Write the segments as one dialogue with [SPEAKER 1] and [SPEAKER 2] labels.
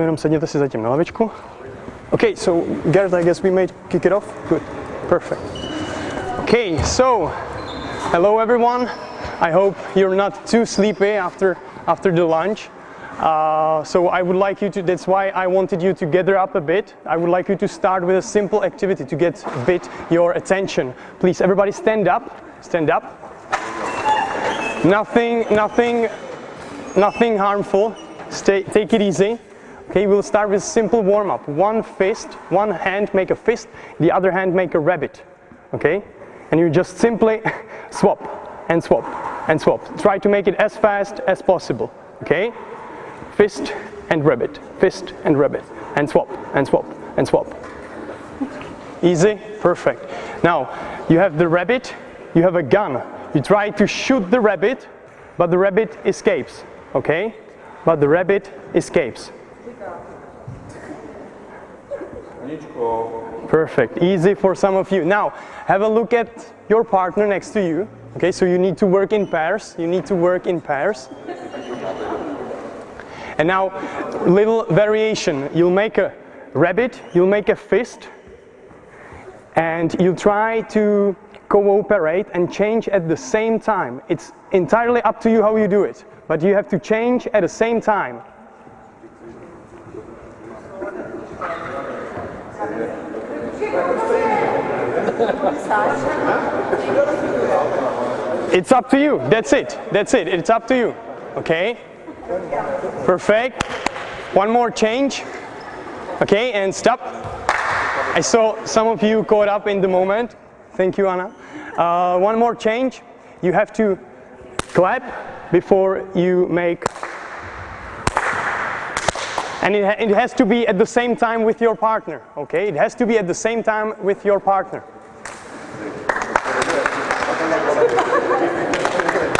[SPEAKER 1] Jenom sedněte si zatím na lavičku. Okay, so Gerd, I guess we may kick it off. Good, perfect. Okay, so hello everyone. I hope you're not too sleepy after the lunch. So I would like you to, that's why I wanted you to gather up a bit. I would like you to start with a simple activity to get a bit your attention. Please, everybody stand up. Stand up. Nothing harmful. Take it easy. Okay, we'll start with simple warm-up. One fist, one hand make a fist, the other hand make a rabbit. Okay? And you just simply swap and swap and swap. Try to make it as fast as possible. Okay? Fist and rabbit, fist and rabbit, and swap and swap and swap. Easy? Perfect. Now, you have the rabbit, you have a gun. You try to shoot the rabbit, but the rabbit escapes. Okay? But the rabbit escapes. Perfect. Easy for some of you. Now, have a look at your partner next to you. Okay, so you need to work in pairs. You need to work in pairs. And now, little variation. You'll make a rabbit, you'll make a fist, and you try to cooperate and change at the same time. It's entirely up to you how you do it, but you have to change at the same time. It's up to you. That's it. That's it. It's up to you. Okay? Perfect. One more change. Okay, and stop. I saw some of you caught up in the moment. Thank you, Anna. One more change. You have to clap before you make. And it has to be at the same time with your partner. Okay, it has to be at the same time with your partner.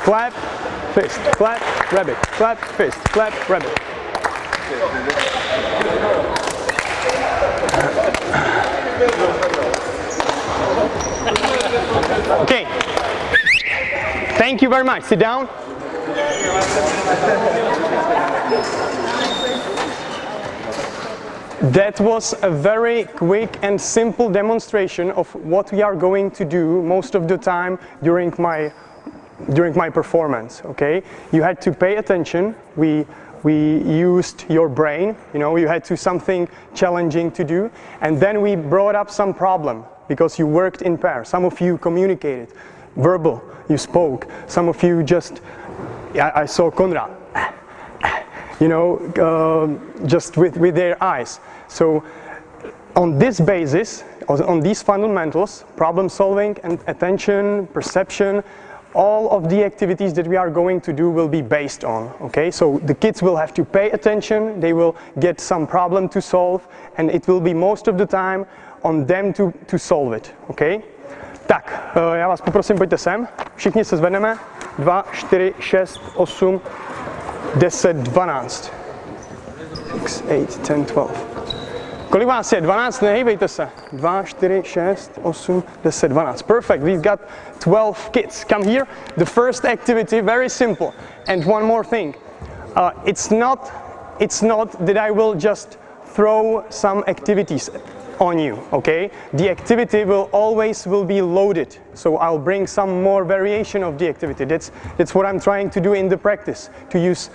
[SPEAKER 1] Clap, fist, clap, rabbit, clap, fist, clap, rabbit. Okay. Thank you very much. Sit down. That was a very quick and simple demonstration of what we are going to do most of the time during my performance. Okay, you had to pay attention. We used your brain. You know, you had to something challenging to do, and then we brought up some problem because you worked in pairs. Some of you communicated, verbal. You spoke. Some of you just. I saw Konrad. You know, just with their eyes. So on this basis, on these fundamentals, problem solving and attention, perception, all of the activities that we are going to do will be based on. Okay, so the kids will have to pay attention, they will get some problem to solve, and it will be most of the time on them to solve it. Okay? Tak, já vás poprosím, pojďte sem. Všichni se zvedneme. 2, 4, 6, 8, 10, 12. 6, 8, 10, 12. Kolik vás je? 12, nehejbejte se. 2, 4, 6, 8, 10, 12. Perfect, we've got 12 kids. Come here. The first activity, very simple. And one more thing. It's not that I will just throw some activities on you, okay? The activity will always be loaded. So I'll bring some more variation of the activity. That's what I'm trying to do in the practice. To use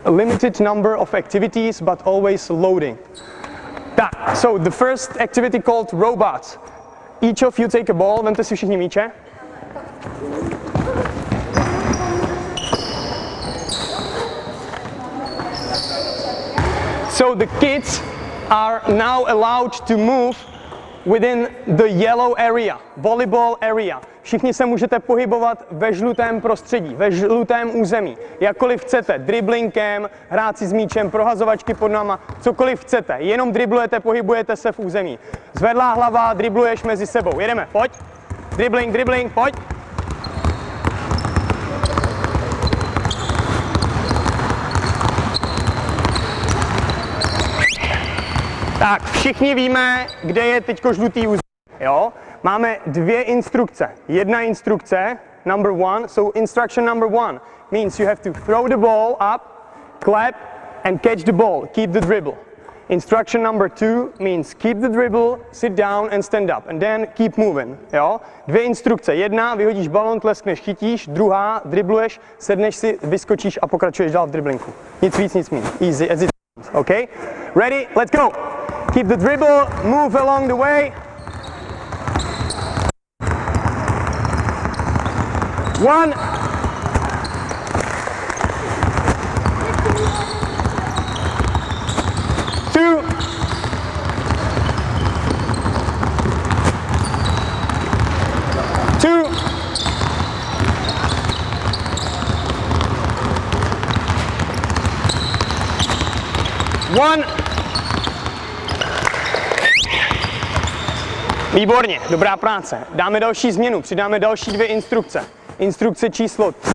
[SPEAKER 1] a limited number of activities, but always loading. So the first activity called robots. Each of you take a ball, vemte si všichni míče. So the kids are now allowed to move within the yellow area, volleyball area. Všichni se můžete pohybovat ve žlutém prostředí, ve žlutém území. Jakkoliv chcete, driblingkem, hrát si s míčem, prohazovačky pod náma, cokoliv chcete. Jenom driblujete, pohybujete se v území. Zvedlá hlava, dribluješ mezi sebou. Jedeme, pojď. Dribbling, dribbling, pojď. Tak, všichni víme, kde je teďko žlutý území, jo? Máme dvě instrukce. Jedna instrukce, number one, so instruction number one means you have to throw the ball up, clap and catch the ball, keep the dribble. Instruction number 2 means keep the dribble, sit down and stand up and then keep moving. Jo? 2 instrukce. 1, vyhodíš balon, tleskneš, chytíš. 2, dribluješ, sedneš si, vyskočíš a pokračuješ dál v driblinku. Nic víc, nic míň. Easy as it sounds. Okay? Ready? Let's go. Keep the dribble, move along the way. 1. 2. 2. 1. Výborně, dobrá práce. Dáme další změnu, přidáme další 2 instrukce. Instrukce číslo 3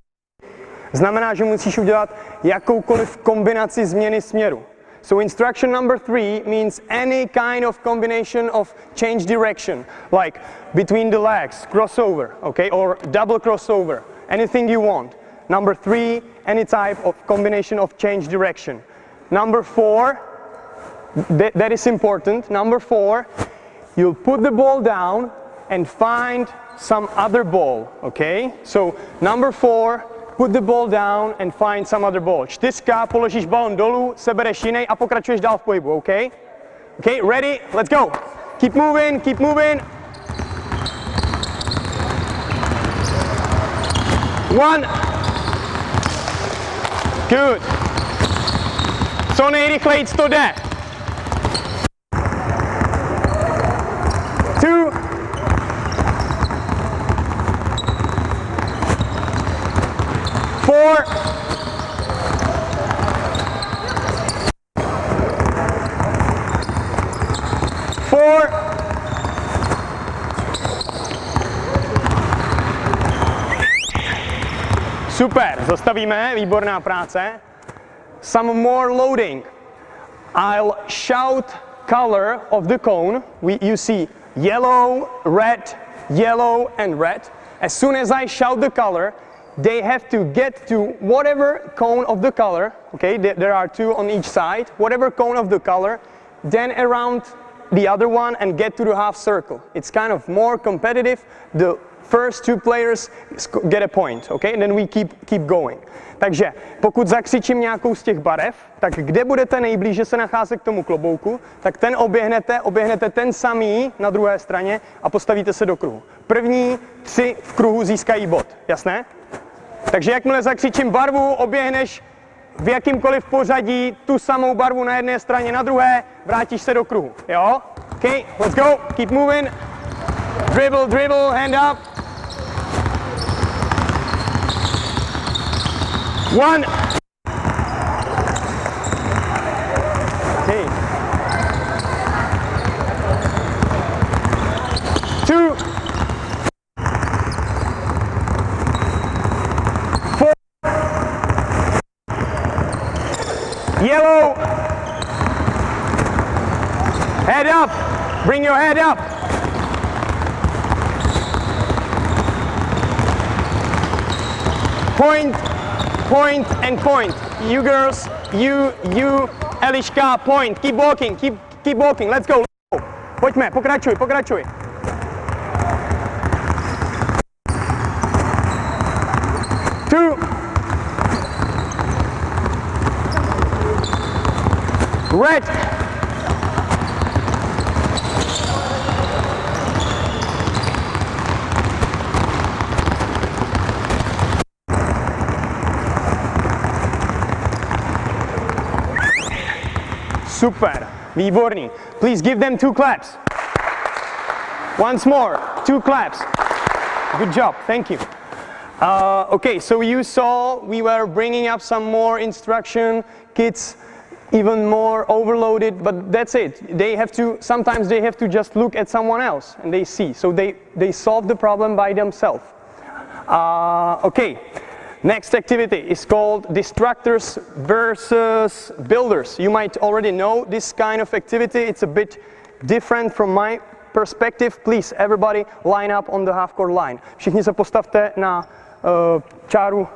[SPEAKER 1] znamená, že musíš udělat jakoukoliv kombinaci změny směru. So instruction number 3 means any kind of combination of change direction, like between the legs, crossover, okay, or double crossover, anything you want. Number 3, any type of combination of change direction. Number 4, that is important. Number 4, you'll put the ball down and find some other ball, okay? So number 4, put the ball down and find some other ball. 4, položíš balon dolů, sebereš jiný a pokračuješ dál v pohybu, okay? Okay, ready? Let's go. Keep moving, keep moving. 1. Good. Co nejrychleji to jde. 2. 4. 4. 'Super, zastavíme, výborná práce. Some more loading. I'll shout color of the cone. You see yellow, and red. As soon as I shout the color, they have to get to whatever cone of the color, okay, there are 2 on each side, whatever cone of the color, then around the other one and get to the half circle. It's kind of more competitive. The first 2 players get a point, okay, and then we keep going. Takže pokud zakřičím nějakou z těch barev, tak kde budete nejblíže se nacházet k tomu klobouku, tak ten oběhnete ten samý na druhé straně a postavíte se do kruhu. První 3 v kruhu získají bod, jasné? Takže jakmile zakřičím barvu, oběhneš v jakýmkoliv pořadí tu samou barvu na jedné straně, na druhé, vrátíš se do kruhu, jo? Okay, let's go, keep moving. Dribble, dribble, hand up. 1. Okay. 2. 4. Yellow. Head up. Bring your head up. Point, point and point. You girls, you, Eliška, point. Keep walking, keep walking. Let's go. Pojďme, pokračuj, pokračuj. Two. Red. Super, výborný. Please give them 2 claps. Once more, 2 claps. Good job, thank you. Okay, so you saw we were bringing up some more instruction. Kids even more overloaded, but that's it. Sometimes they have to just look at someone else and they see. So they solve the problem by themselves. Okay. Next activity is called Destructors versus Builders. You might already know this kind of activity. It's a bit different from my perspective. Please, everybody line up on the half-court line. Všichni se postavte na čáru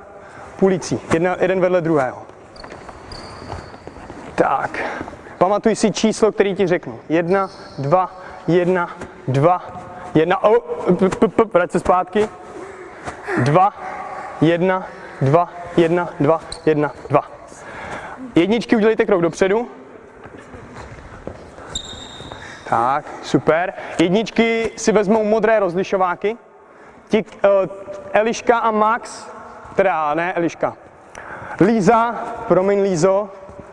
[SPEAKER 1] půlicí, jeden vedle druhého. Tak, Pamatuj si číslo, který ti řeknu. 1, 2, 1, 2, 1, vrať se zpátky. 2, 1, 2, 1, 2, 1, 2. Jedničky udělejte krok dopředu. Tak, super. Jedničky si vezmou modré rozlišováky. Eliška a Max, teda ne Eliška. Líza, promiň Lízo,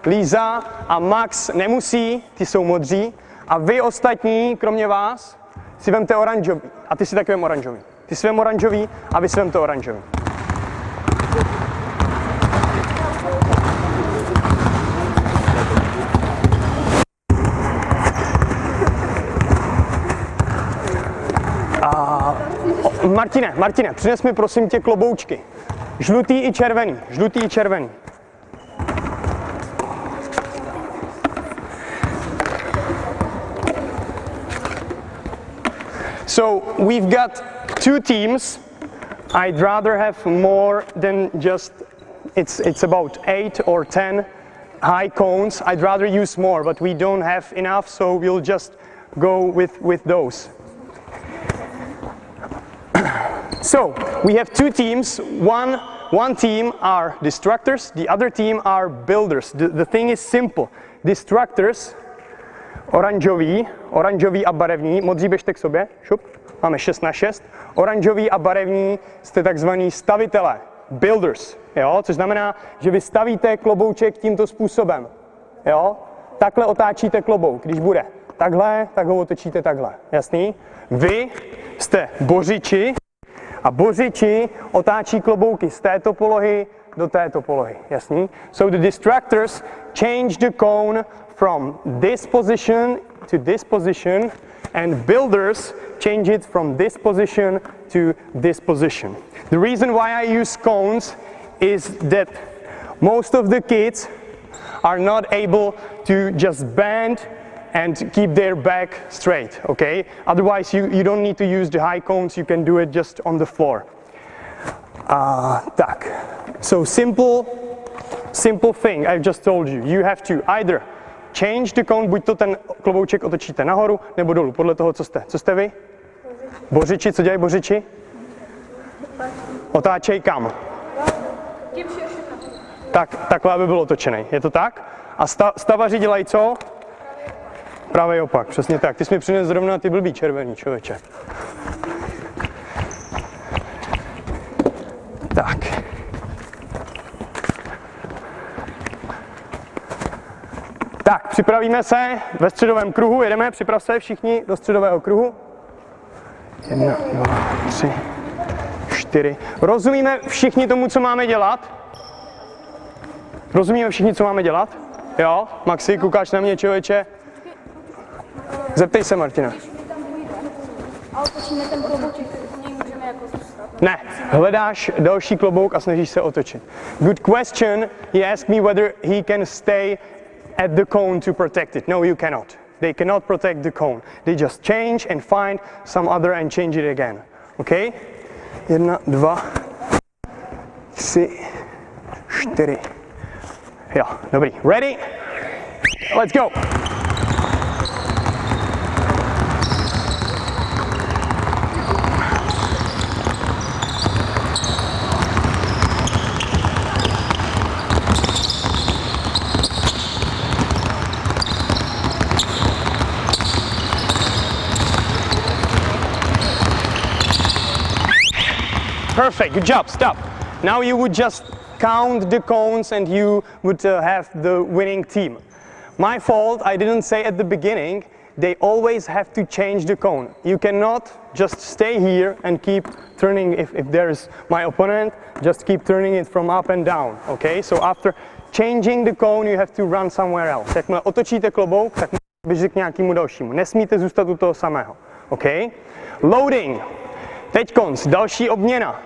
[SPEAKER 1] Líza a Max nemusí, ty jsou modří. A vy ostatní, kromě vás, si vemte oranžový. A ty si taky vem oranžový. Ty si vem oranžový a vy si vemte oranžový. Martine, přines mi prosím tě kloboučky. Žlutý i červený. So we've got 2 teams. I'd rather have more than just, it's about 8 or 10 high cones. I'd rather use more, but we don't have enough, so we'll just go with those. So we have 2 teams. One team are destructors, the other team are builders. The thing is simple. Destructors, oranžový a barevní, modří běžte k sobě, šup, máme 6 na 6. Oranžový a barevní jste takzvaní stavitelé, builders, jo? Což znamená, že vy stavíte klobouček tímto způsobem. Jo? Takhle otáčíte klobouk, když bude takhle, tak ho otočíte takhle, jasný? Vy jste bořiči a bořiči otáčí klobouky z této polohy do této polohy, jasný? So the destructors change the cone from this position to this position, and builders change it from this position to this position. The reason why I use cones is that most of the kids are not able to just bend and keep their back straight, okay? Otherwise you don't need to use the high cones, you can do it just on the floor. Tak, so simple thing I've just told you. You have to either change the cone, buď to ten klobouček otočíte nahoru, nebo dolů, podle toho, co jste. Co jste vy? Bořiči, co dělají bořiči? Otáčej kam? Takhle, aby byl otočený. Je to tak? A stavaři dělají co? Pravý opak, přesně tak. Ty jsi mi přinesl zrovna ty blbý červený, člověče. Tak. Tak, připravíme se ve středovém kruhu, jedeme, připrav se všichni do středového kruhu. 1, 2, 3, 4. Rozumíme všichni tomu, co máme dělat? Rozumíme všichni, co máme dělat? Jo? Maxi, koukáš na mě, člověče? Zeptej se, Martina. Ne, hledáš další klobouk a snažíš se otočit. Good question. He asked me whether he can stay at the cone to protect it. No, you cannot. They cannot protect the cone. They just change and find some other and change it again. Okay? 1, 2, 3, 4. Jo, dobrý. Ready? Let's go. Perfect, good job, stop. Now you would just count the cones and you would have the winning team. My fault, I didn't say at the beginning, they always have to change the cone. You cannot just stay here and keep turning, if there's my opponent, just keep turning it from up and down, okay? So after changing the cone, you have to run somewhere else. Jakmile otočíte klobouk, tak běžte k nějakému dalšímu. Nesmíte zůstat u toho samého, okay? Loading. Teď konc, další obměna.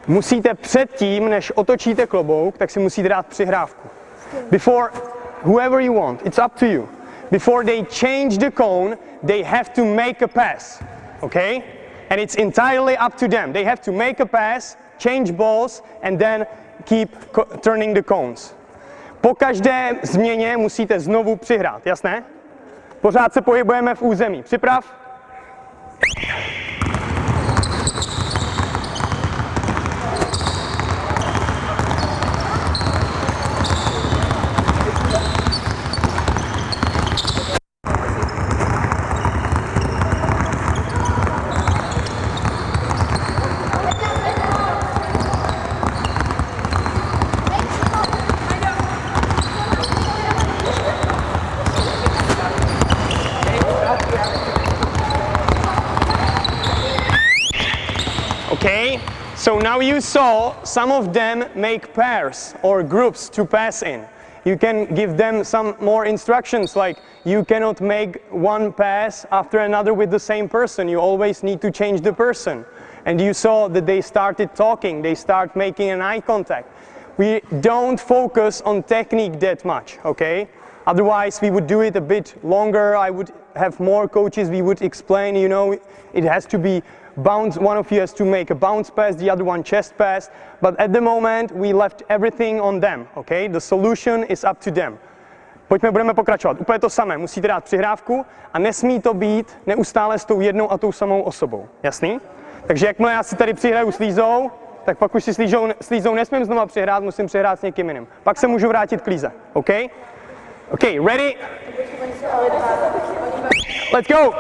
[SPEAKER 1] Musíte předtím, než otočíte klobouk, tak si musíte dát přihrávku. Before, whoever you want, it's up to you. Before they change the cone, they have to make a pass, okay? And it's entirely up to them. They have to make a pass, change balls, and then keep turning the cones. po každé změně musíte znovu přihrát, jasné? Pořád se pohybujeme v území. Připrav. Okay, so now you saw some of them make pairs or groups to pass in. You can give them some more instructions, like you cannot make one pass after another with the same person. You always need to change the person. And you saw that they started talking, they start making an eye contact. We don't focus on technique that much, okay? Otherwise we would do it a bit longer. I would have more coaches, we would explain, you know, it has to be bounce, one of you has to make a bounce pass, the other one chest pass, but at the moment we left everything on them, okay? The solution is up to them. Pojďme, budeme pokračovat. Úplně to samé, musíte dát přihrávku a nesmí to být neustále s tou jednou a tou samou osobou, jasný? Takže jakmile já si tady přihraju s Lízou, tak pak už si s Lízou nesmím znova přihrát, musím přihrát s někým jiným. Pak se můžu vrátit k Líze, OK? OK, ready? Let's go!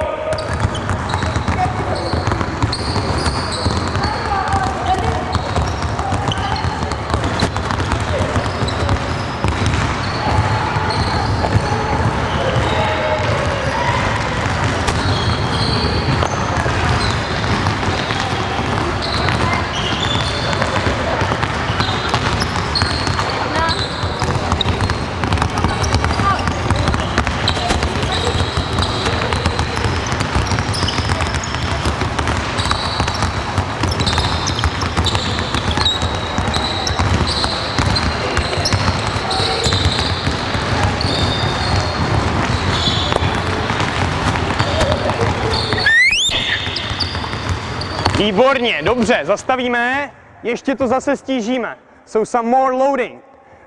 [SPEAKER 1] Výborně, dobře, zastavíme, ještě to zase stížíme. So some more loading.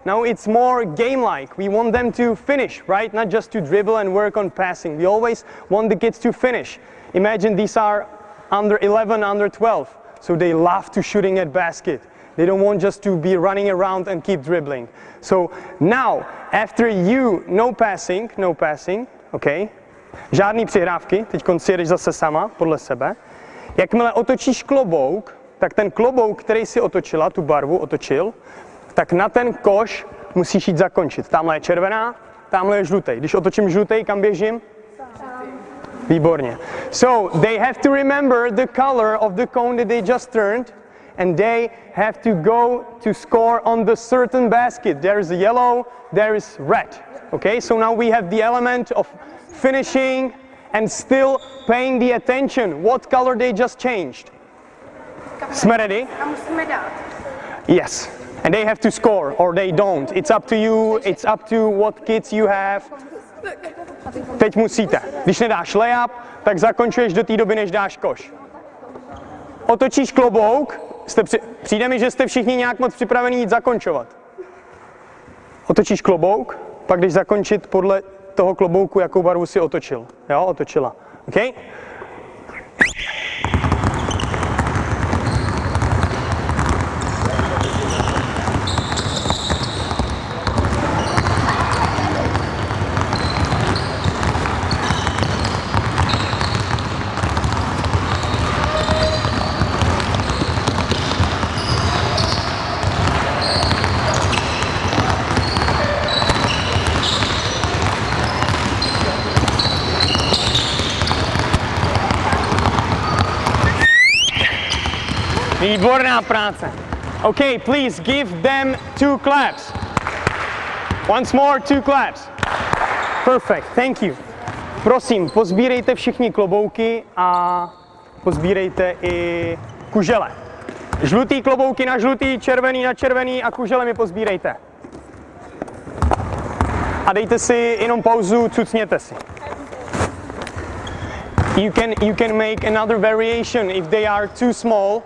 [SPEAKER 1] Now it's more game-like. We want them to finish, right? Not just to dribble and work on passing. We always want the kids to finish. Imagine these are under 11, under 12. So they love to shooting at basket. They don't want just to be running around and keep dribbling. So now, after you, no passing, okay? Žádný přihrávky, teď si jedeš zase sama, podle sebe. Jakmile otočíš klobouk, tak ten klobouk, který si otočila, tu barvu otočil, tak na ten koš musíš jít zakončit. Tamhle je červená, tamhle je žlutý. Když otočím žlutý, kam běžím? Výborně. So they have to remember the color of the cone that they just turned, and they have to go to score on the certain basket. There is a yellow, there is red. Okay, so now we have the element of finishing and still paying the attention. What color they just changed? Jsme ready?
[SPEAKER 2] A musíme dát.
[SPEAKER 1] Yes. And they have to score, or they don't. It's up to you, it's up to what kids you have. Teď musíte. Když nedáš layup, tak zakončuješ do té doby, než dáš koš. Otočíš klobouk, přijde mi, že jste všichni nějak moc připravení jít zakončovat. Otočíš klobouk, pak jdeš zakončit podle toho klobouku, jakou barvu si otočil. Jo, otočila. OK? Výborná práce. Okay, please give them 2 claps. Once more, 2 claps. Perfect, thank you. Prosím, pozbírejte všichni klobouky a pozbírejte i kužele. Žlutý klobouky na žlutý, červený na červený a kužele mi pozbírejte. A dejte si jenom pauzu, cucněte si. You can make another variation if they are too small.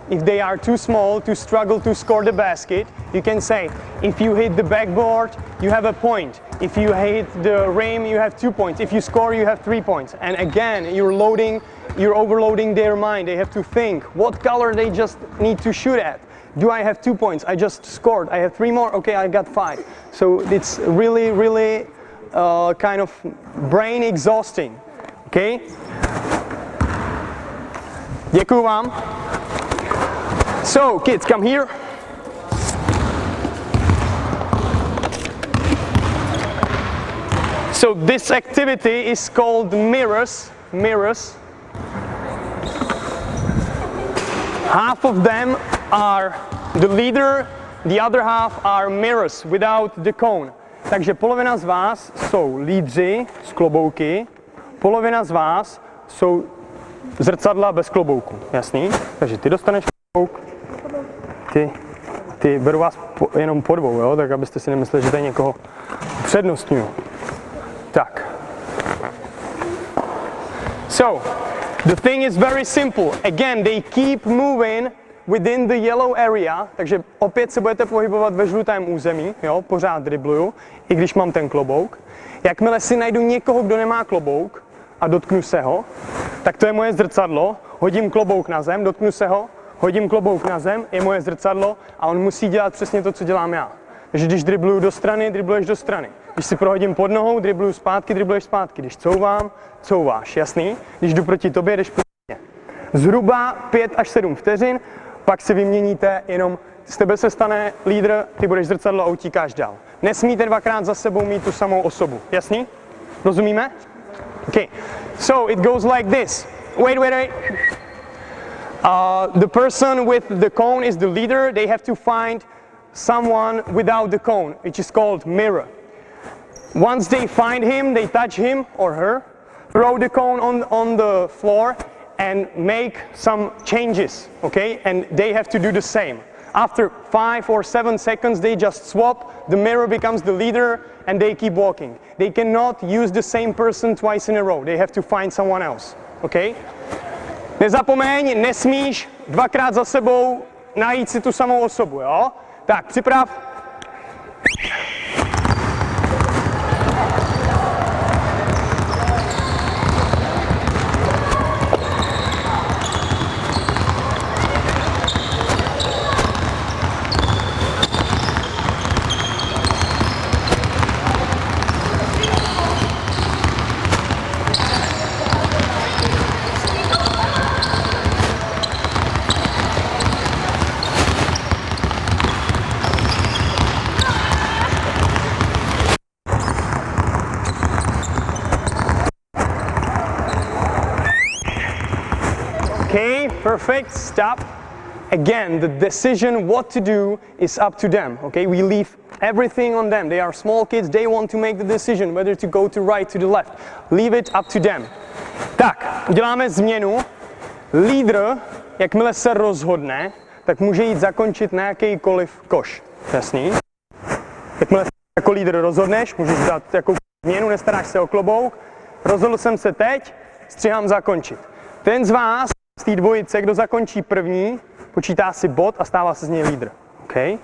[SPEAKER 1] if they are too small to struggle to score the basket, you can say, if you hit the backboard, you have a point. If you hit the rim, you have 2 points. If you score, you have 3 points. And again, you're overloading their mind. They have to think, what color they just need to shoot at? Do I have 2 points? I just scored. I have 3 more. Okay, I got 5. So it's really, really kind of brain exhausting. Okay? Děkuju vám. So, kids, come here. So this activity is called mirrors. Mirrors. Half of them are the leader, the other half are mirrors without the cone. Takže polovina z vás jsou lídři z klobouky, polovina z vás jsou zrcadla bez klobouku. Jasný? Takže ty dostaneš klobouk, ty beru vás jenom po dvou, jo? Tak abyste si nemysleli, že tady někoho přednostňuju. Tak. So, the thing is very simple. Again, they keep moving within the yellow area, takže opět se budete pohybovat ve žlutém území, jo, pořád dribluju, i když mám ten klobouk. Jakmile si najdu někoho, kdo nemá klobouk a dotknu se ho, tak to je moje zrcadlo, hodím klobouk na zem, dotknu se ho, hodím klobouk na zem, je moje zrcadlo a on musí dělat přesně to, co dělám já. Takže když dribluju do strany, dribluješ do strany. Když si prohodím pod nohou, dribluju zpátky, dribluješ zpátky. Když couvám, couváš, jasný? Když jdu proti tobě, jdeš proti mě. Zhruba 5 až 7 vteřin, pak si vyměníte jenom, z tebe se stane lídr, ty budeš zrcadlo a utíkáš dál. Nesmíte dvakrát za sebou mít tu samou osobu, jasný? Rozumíme? Okay, so it goes like this. Wait. The person with the cone is the leader. They have to find someone without the cone, which is called mirror. Once they find him, they touch him or her, throw the cone on the floor and make some changes, okay? And they have to do the same. After 5 or 7 seconds, they just swap, the mirror becomes the leader and they keep walking. They cannot use the same person twice in a row. They have to find someone else, okay? Nezapomeň, nesmíš dvakrát za sebou najít si tu samou osobu, jo? Tak, připrav. Okay, perfect, stop. Again, the decision what to do is up to them, okay? We leave everything on them. They are small kids, they want to make the decision whether to go to right, to the left. Leave it up to them. Tak, uděláme změnu. Lídr, jakmile se rozhodne, tak může jít zakončit na jakýkoliv koš. Jasný? Jakmile se jako lídr rozhodneš, můžeš dát jakou změnu, nestaráš se o klobouk. Rozhodl jsem se teď, střihám zakončit. Ten z vás z té dvojice, kdo zakončí první, počítá si bod a stává se z něj lídr. Okay?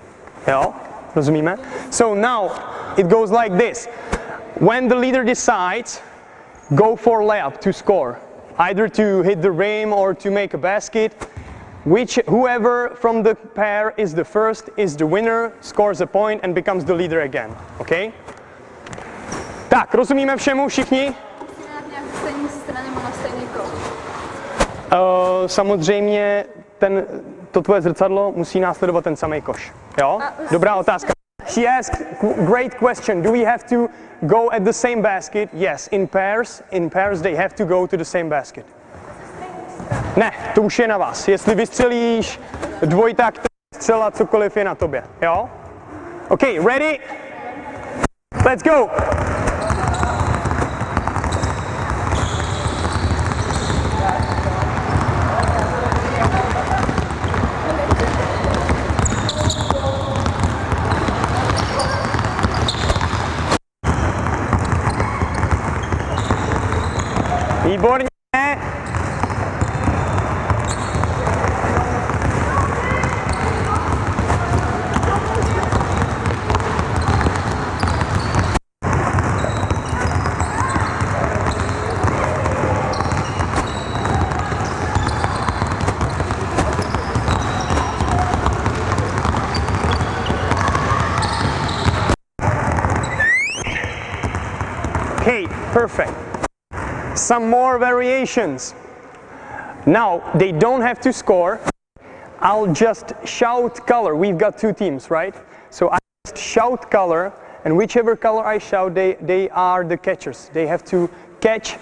[SPEAKER 1] Jo? Rozumíme? So now it goes like this. When the leader decides, go for layup to score. Either to hit the rim or to make a basket. Whoever from the pair is the first is the winner, scores a point and becomes the leader again. Okay? Tak, rozumíme všemu všichni? Samozřejmě to tvoje zrcadlo musí následovat ten samý koš. Jo? Dobrá otázka. She asked, great question. Do we have to go at the same basket? Yes, in pairs. In pairs they have to go to the same basket. Ne, to už je na vás. Jestli vystřelíš dvojtak, střela, cokoliv je na tobě. Jo? Okay, ready? Let's go! Výborně. Perfect. Some more variations. Now, they don't have to score. I'll just shout color. We've got two teams, right? So I just shout color, and whichever color I shout, they are the catchers. They have to catch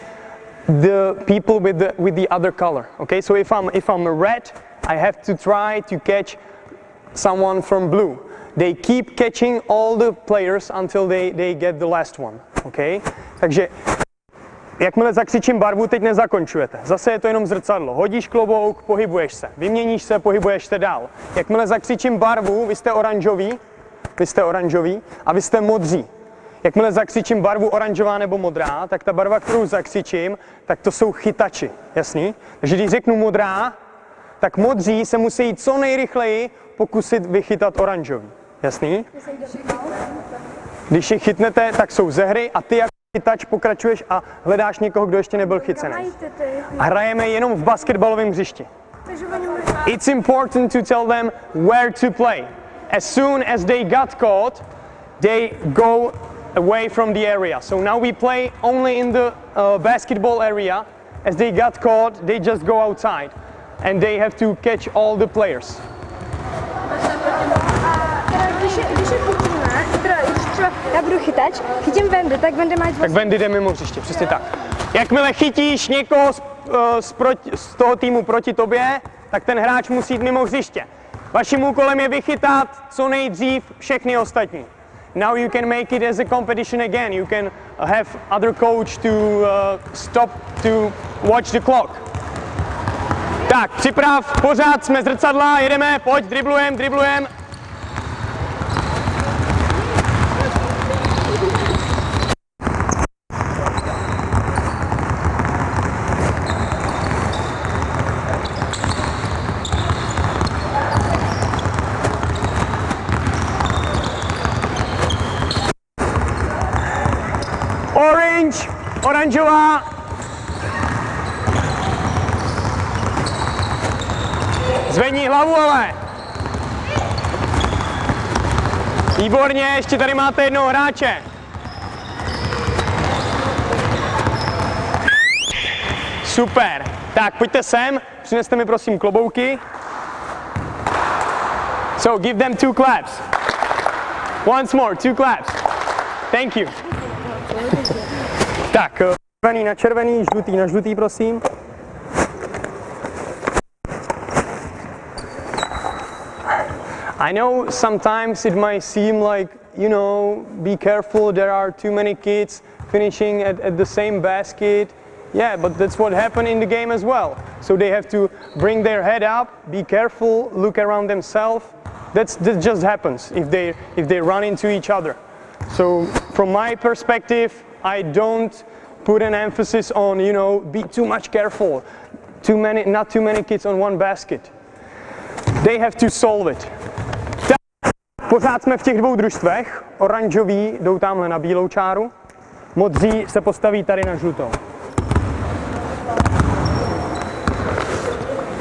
[SPEAKER 1] the people with the other color. Okay, so if I'm a red, I have to try to catch someone from blue. They keep catching all the players until they get the last one. Okay? Takže jakmile zakřičím barvu, teď nezakončujete. Zase je to jenom zrcadlo. Hodíš klobouk, pohybuješ se. Vyměníš se, pohybuješ se dál. Jakmile zakřičím barvu, vy jste oranžový a vy jste modří. Jakmile zakřičím barvu oranžová nebo modrá, tak ta barva, kterou zakřičím, tak to jsou chytači. Jasný? Takže když řeknu modrá, tak modří se musí co nejrychleji pokusit vychytat oranžový. Jasný? Když je chytnete, tak jsou ze hry a ty jako chytač pokračuješ a hledáš někoho, kdo ještě nebyl chycený. A hrajeme jenom v basketbalovém hřišti. It's important to tell them where to play. As soon as they got caught, they go away from the area. So now we play only in the basketball area. As they got caught, they just go outside and they have to catch all the players.
[SPEAKER 2] Já budu chytač, chytím Vendy, tak Vendy máš...
[SPEAKER 1] Tak Vendy jde mimo hřiště, přesně tak. Jakmile chytíš někoho z toho týmu proti tobě, tak ten hráč musí jít mimo hřiště. Vaším úkolem je vychytat co nejdřív všechny ostatní. Now you can make it as a competition again. You can have other coach to stop to watch the clock. Tak, připrav, pořád jsme zrcadla, jedeme, pojď, driblujem. Oranžová. Zvedni hlavu, ale. Výborně, ještě tady máte jednoho hráče. Super. Tak, pojďte sem, přineste mi prosím klobouky. So, give them 2 claps. Once more, 2 claps. Thank you. Tak, červený na červený, žlutý na žlutý, prosím. I know sometimes it might seem like, you know, be careful, there are too many kids finishing at the same basket. Yeah, but that's what happened in the game as well. So they have to bring their head up, be careful, look around themselves. That just happens if they run into each other. So from my perspective, I don't put an emphasis on, you know, be too much careful. Not too many kids on one basket. They have to solve it. Pořád jsme v těch dvou družstvech. Oranžoví jdou tamhle na bílou čáru, modří se postaví tady na žlutou.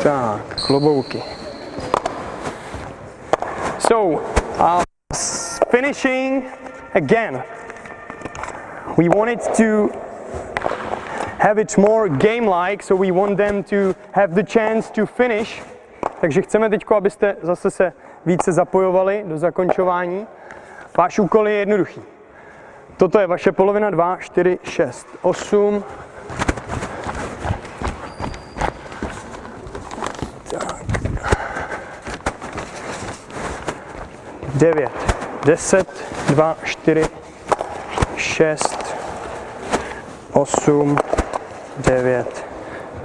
[SPEAKER 1] Tak, klobouky. So, finishing again. We wanted to have it more game-like, so we want them to have the chance to finish. Takže chceme teď, abyste zase se více zapojovali do zakončování. Váš úkol je jednoduchý. Toto je vaše polovina 2, 4, 6, 8. Tak. 9, 10, 2, 4, 6, 8, 9,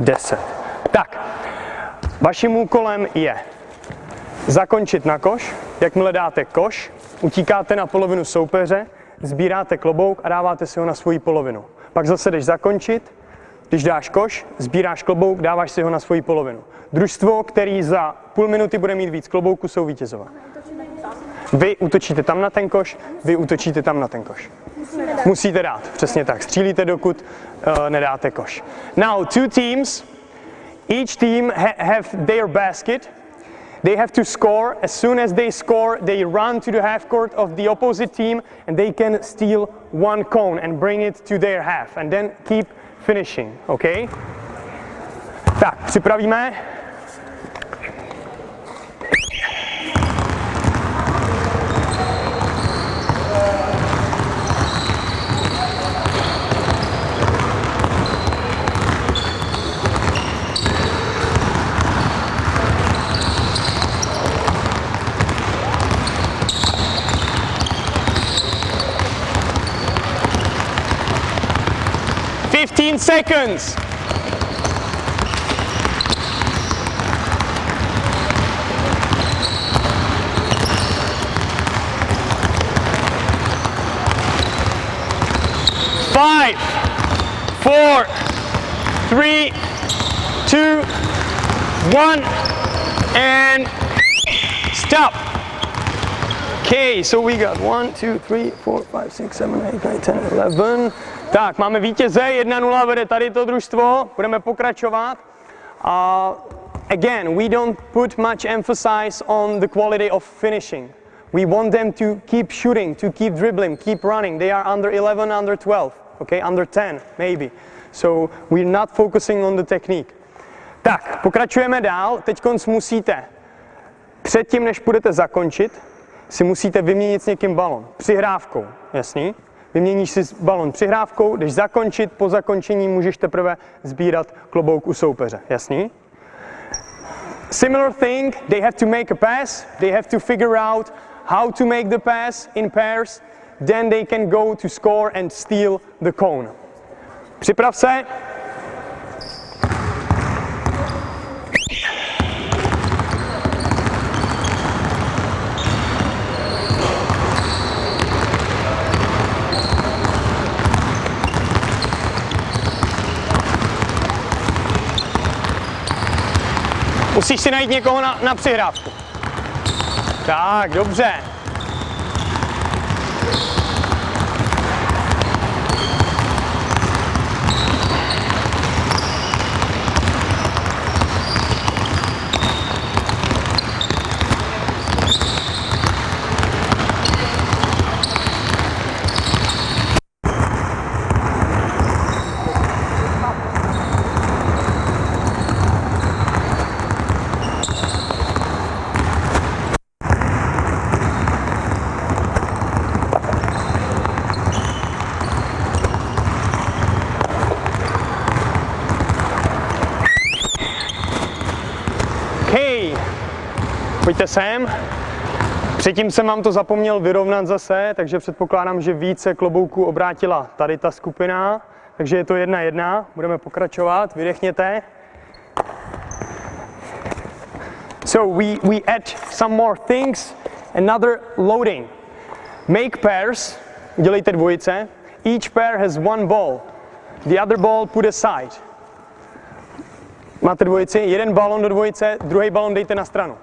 [SPEAKER 1] 10. Tak, vaším úkolem je zakončit na koš. Jakmile dáte koš, utíkáte na polovinu soupeře, sbíráte klobouk a dáváte si ho na svoji polovinu. Pak zase jdeš zakončit, když dáš koš, sbíráš klobouk, dáváš si ho na svoji polovinu. Družstvo, který za půl minuty bude mít víc klobouku, jsou vítězové. Vy útočíte tam na ten koš, vy útočíte tam na ten koš. Musíte dát, přesně tak. Střílíte, dokud nedáte koš. Now, 2 teams. Each team have their basket. They have to score. As soon as they score, they run to the half court of the opposite team and they can steal one cone and bring it to their half and then keep finishing, okay? Tak, připravíme. Seconds. Five, 4, 3, 2, 1, and stop. Okay, so we got 1, 2, 3, 4, 5, 6, 7, 8, 9, 10, 11. Tak, máme vítěze, 1-0 vede tady to družstvo, budeme pokračovat. Again, we don't put much emphasis on the quality of finishing. We want them to keep shooting, to keep dribbling, keep running. They are under 11, under 12, okay, under 10 maybe. So we're not focusing on the technique. Tak, pokračujeme dál. Teďkonc musíte, předtím než budete zakončit, si musíte vyměnit s někým balon. Přihrávkou, jasný? Vyměníš si balon přihrávkou, jdeš zakončit, po zakončení můžeš teprve sbírat klobouk u soupeře, jasný? Similar thing, they have to make a pass, they have to figure out how to make the pass in pairs, then they can go to score and steal the cone. Připrav se. Musíš si najít někoho na přihrávku. Tak, dobře. Pojďte sem. Předtím jsem vám to zapomněl vyrovnat zase, takže předpokládám, že více klobouků obrátila tady ta skupina. Takže je to 1-1. Budeme pokračovat. Vydechněte. So we add some more things. Another loading. Make pairs. Udělejte dvojice. Each pair has one ball. The other ball put aside. Máte dvojici, jeden balon do dvojice, druhý balon dejte na stranu.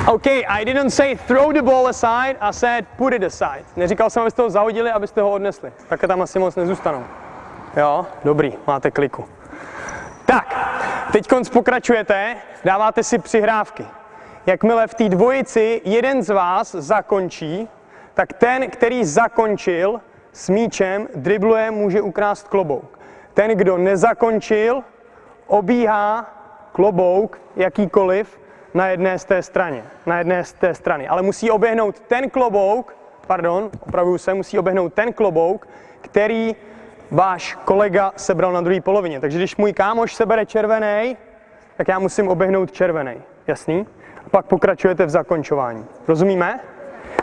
[SPEAKER 1] Okay, I didn't say throw the ball aside, I said put it aside. Neříkal jsem, abyste ho zahodili, abyste ho odnesli. Tak tam asi moc nezůstanou. Jo, dobrý, máte kliku. Tak, teďkonc pokračujete, dáváte si přihrávky. Jakmile v té dvojici jeden z vás zakončí, tak ten, který zakončil s míčem, dribluje, může ukrást klobouk. Ten, kdo nezakončil, obíhá klobouk jakýkoliv na jedné z té strany. Ale musí oběhnout ten klobouk, musí oběhnout ten klobouk, který váš kolega sebral na druhé polovině. Takže když můj kámoš sebere červený, tak já musím oběhnout červený. Jasný? A pak pokračujete v zakončování. Rozumíme?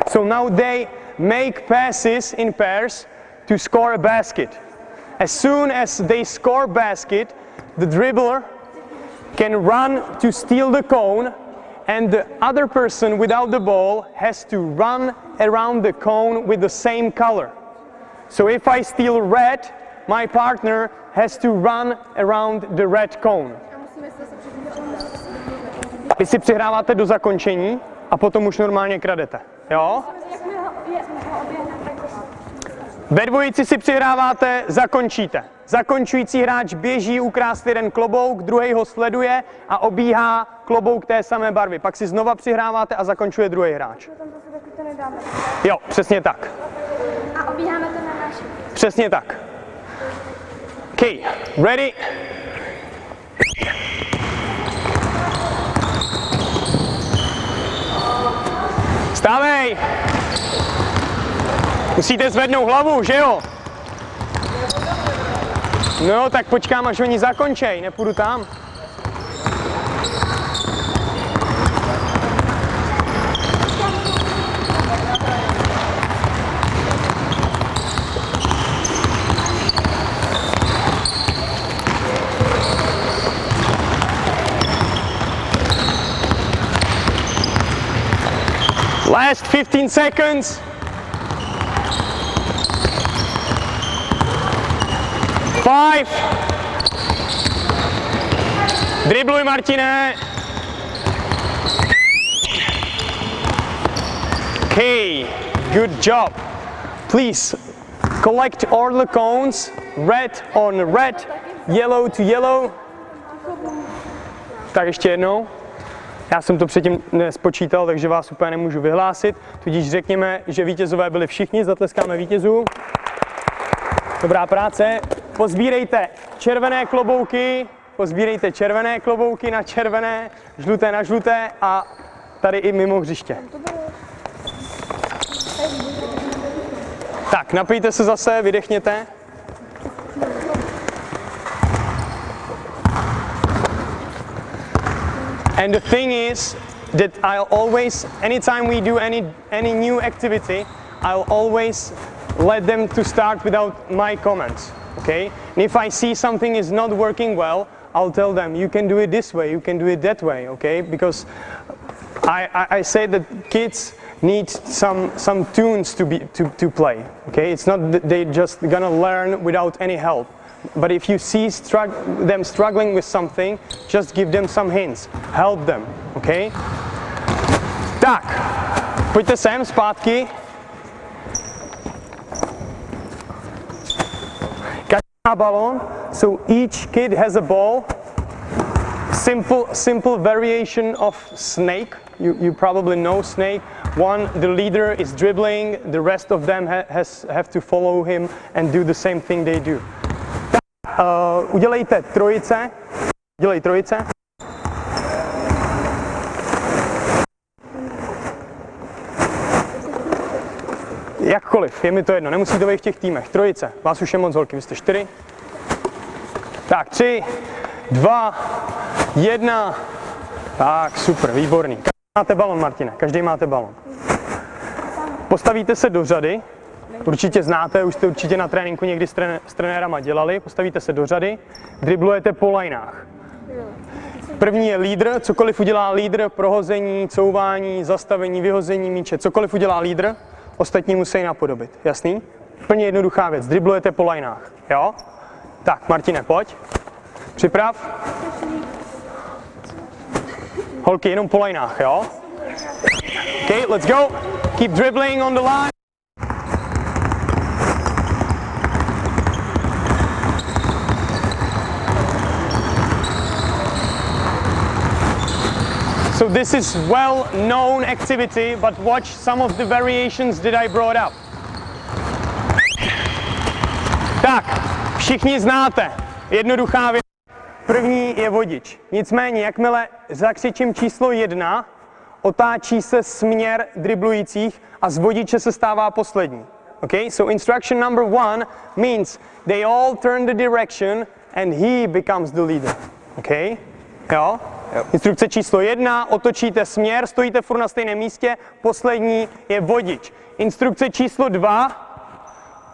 [SPEAKER 1] So now they make passes in pairs to score a basket. As soon as they score basket, the dribbler can run to steal the cone, and the other person without the ball has to run around the cone with the same color. So if I steal red, my partner has to run around the red cone. Vy si přihráváte do zakončení a potom už normálně kradete. Jo? Ve dvojici si přihráváte, zakončíte. Zakončující hráč běží ukrást jeden klobouk, druhý ho sleduje a obíhá klobouk té samé barvy. Pak si znova přihráváte a zakončuje druhý hráč. Jo, přesně tak.
[SPEAKER 2] A obíháme to na naši.
[SPEAKER 1] Přesně tak. OK, ready? Stávej! Musíte zvednout hlavu, že jo? No, tak počkám, až oni zakončej, nepůjdu tam. Last 15 seconds. 5. Dribluj, Martine. Okay, good job. Please collect all the cones, red on red, yellow to yellow. Tak ještě jednou. Já jsem to předtím nespočítal, takže vás úplně nemůžu vyhlásit, tudíž řekněme, že vítězové byli všichni, zatleskáme vítězů. Dobrá práce. Pozbírejte červené klobouky na červené, žluté na žluté a tady i mimo hřiště. Tak, napijte se zase, vydechněte. And the thing is that I'll always, anytime we do any new activity, I'll always let them to start without my comments, okay? And if I see something is not working well, I'll tell them, you can do it this way, you can do it that way, okay? Because I say that kids need some tunes to play, okay? It's not that they just gonna learn without any help. But if you see them struggling with something, just give them some hints. Help them, okay? Tak, pojďte sem zpátky. Každý má balón, so each kid has a ball. Simple variation of snake. You probably know snake. One, the leader is dribbling, the rest of them have to follow him and do the same thing they do. Udělejte trojice. Udělej trojice. Jakkoliv, je mi to jedno, nemusí to být v těch týmech. Trojice, vás už je moc holky, vy jste 4. Tak, 3, 2, 1. Tak, super, výborný. Každý máte balon, Martine, každý máte balon. Postavíte se do řady. Určitě znáte, už jste určitě na tréninku někdy s trenérama dělali. Postavíte se do řady, driblujete po lineách. První je lídr, cokoliv udělá lídr, prohození, couvání, zastavení, vyhození míče, cokoliv udělá lídr, ostatní musí napodobit. Jasný? Plně jednoduchá věc, driblujete po lineách. Jo? Tak, Martine, pojď. Připrav. Holky, jenom po lineách, jo? Okay, let's go. Keep dribbling on the line. So this is well-known activity, but watch some of the variations that I brought up. Tak, všichni znáte, jednoduchá věc. První je vodič. Nicméně, jakmile zakřičím číslo 1, otáčí se směr driblujících a z vodiče se stává poslední. Okay? So instruction number 1 means they all turn the direction and he becomes the leader. Okay? Jo? Instrukce číslo 1, otočíte směr, stojíte furt na stejném místě, poslední je vodič. Instrukce číslo 2,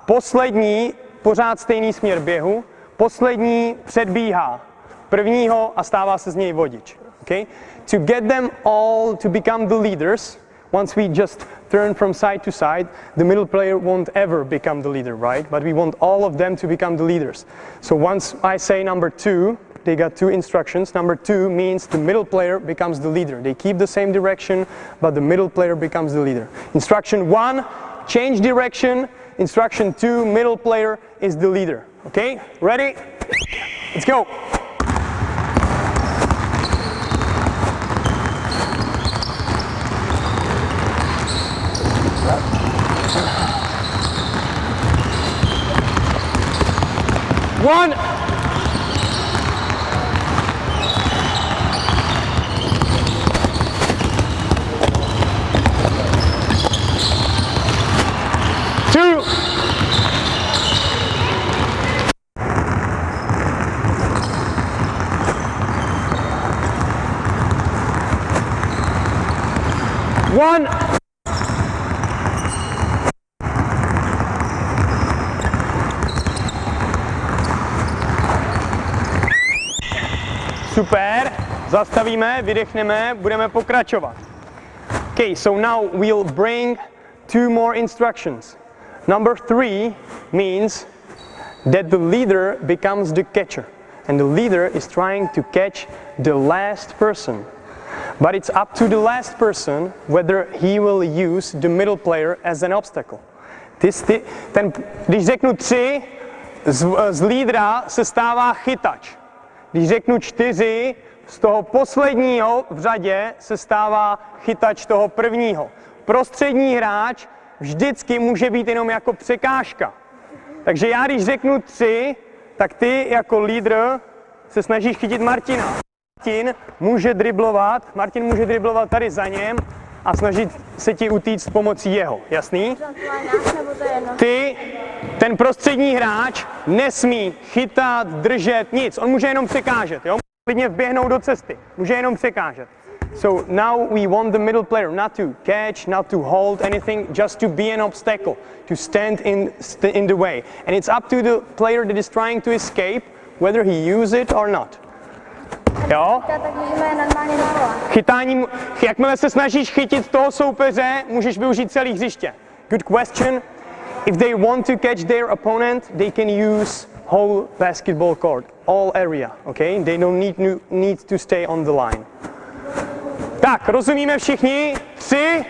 [SPEAKER 1] poslední, pořád stejný směr běhu, poslední předbíhá prvního a stává se z něj vodič. Okay? To get them all to become the leaders, once we just turn from side to side, the middle player won't ever become the leader, right? But we want all of them to become the leaders. So once I say number 2, they got 2 instructions. Number 2 means the middle player becomes the leader. They keep the same direction, but the middle player becomes the leader. Instruction 1, change direction. Instruction 2, middle player is the leader. Okay, ready? Let's go. One. Two. One. Super, zastavíme, vydechneme, budeme pokračovat. Okay, so now we'll bring 2 more instructions. Number 3 means that the leader becomes the catcher. And the leader is trying to catch the last person. But it's up to the last person whether he will use the middle player as an obstacle. Když řeknu 3, z lídra se stává chytač. Když řeknu 4, z toho posledního v řadě se stává chytač toho prvního. Prostřední hráč vždycky může být jenom jako překážka. Takže já když řeknu 3, tak ty jako lídr se snažíš chytit Martina. Martin může driblovat tady za něm a snažit se ti utíct pomocí jeho. Jasný? Ty, ten prostřední hráč, nesmí chytat, držet, nic. On může jenom překážet, jo? Klidně vběhnout do cesty. Může jenom překážet. So now we want the middle player not to catch, not to hold anything, just to be an obstacle, to stand in the way. And it's up to the player that is trying to escape whether he use it or not. Jo? Chytání, jakmile se snažíš chytit toho soupeře, můžeš využít celý hřiště. Good question. If they want to catch their opponent, they can use whole basketball court, all area, okay? They don't need to stay on the line. Tak, rozumíme všichni? 3.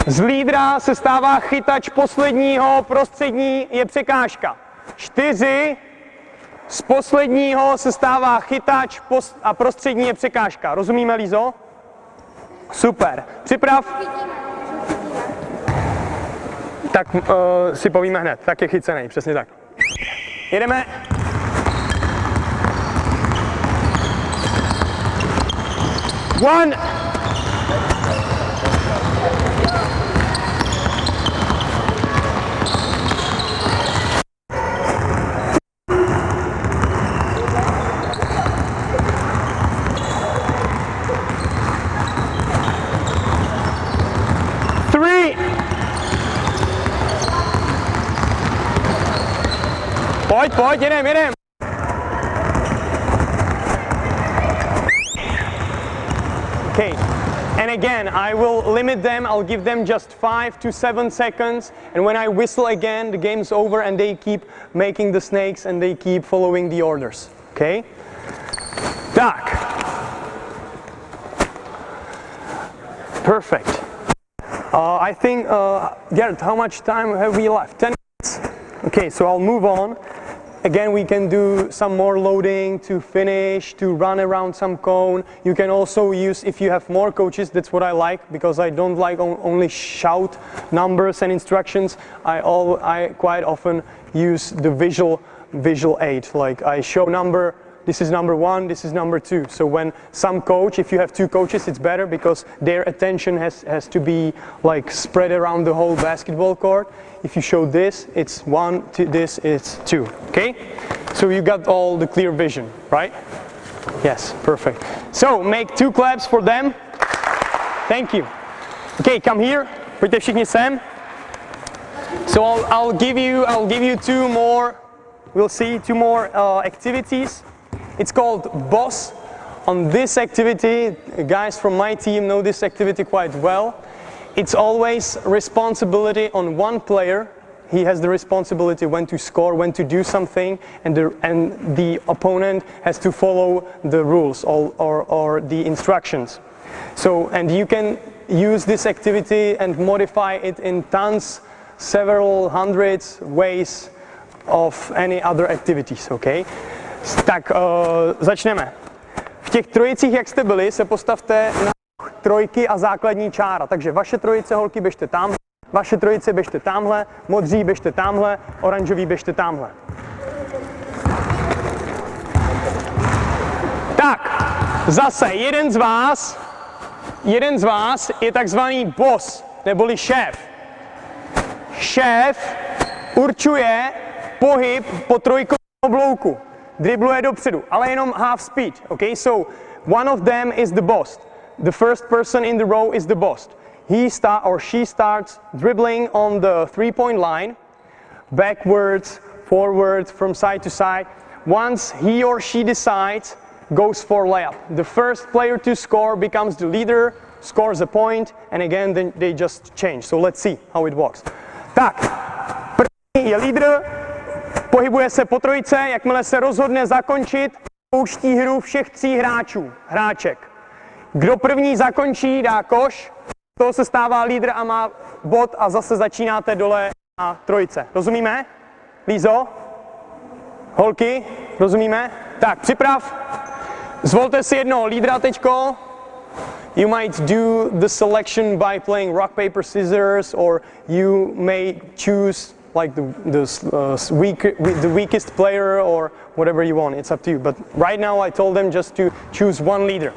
[SPEAKER 1] Z lídra se stává chytač posledního, prostřední je překážka. 4. Z posledního se stává chytač a prostřední je překážka. Rozumíme, Lízo? Super. Připrav. Tak si povíme hned. Tak je chycenej, přesně tak. Jedeme. One. Pojď, jedem. Okay, and again, I will limit them, I'll give them just 5 to 7 seconds, and when I whistle again, the game's over and they keep making the snakes and they keep following the orders, okay? Tak. Perfect. I think, Gerrit, how much time have we left? 10 minutes. Okay, so I'll move on. Again, we can do some more loading to finish, to run around some cone. You can also use, if you have more coaches, that's what I like, because I don't like only shout numbers and instructions. I quite often use the visual aid. Like I show number, this is number 1, this is number 2. So when some coach, if you have 2 coaches, it's better because their attention has to be like spread around the whole basketball court. If you show this, it's 1, this it's 2, okay? So you got all the clear vision, right? Yes, perfect. So make 2 claps for them. Thank you. Okay, come here. Pojďte všichni sem. So I'll give you 2 more. We'll see 2 more activities. It's called Boss. On this activity, guys from my team know this activity quite well. It's always responsibility on one player. He has the responsibility when to score, when to do something, and the opponent has to follow the rules or the instructions. So, and you can use this activity and modify it in tons several hundreds ways of any other activities, okay? Tak začneme. V těch trojicích, jak jste byli, se postavte na trojky a základní čára. Takže vaše trojice, holky, běžte tamhle, vaše trojice běžte tamhle, modří běžte tamhle, oranžový běžte tamhle. Tak, zase jeden z vás je takzvaný boss, neboli šéf. Šéf určuje pohyb po trojkovém oblouku. Dribluje dopředu, ale jenom half speed, okay? So, one of them is the boss. The first person in the row is the boss. She starts dribbling on the three-point line, backwards, forwards, from side to side. Once he or she decides, goes for layup. The first player to score becomes the leader, scores a point, and again then they just change. So let's see how it works. Tak, první je lídr, pohybuje se po trojce, jakmile se rozhodne zakončit, pouští hru všech tří hráček. Kdo první zakončí, dá koš, z toho se stává lídr a má bod a zase začínáte dole na trojce. Rozumíme? Lízo? Holky? Rozumíme? Tak, připrav. Zvolte si jednoho lídra teďko. You might do the selection by playing rock, paper, scissors, or you may choose like the weakest player or whatever you want. It's up to you. But right now I told them just to choose one leader.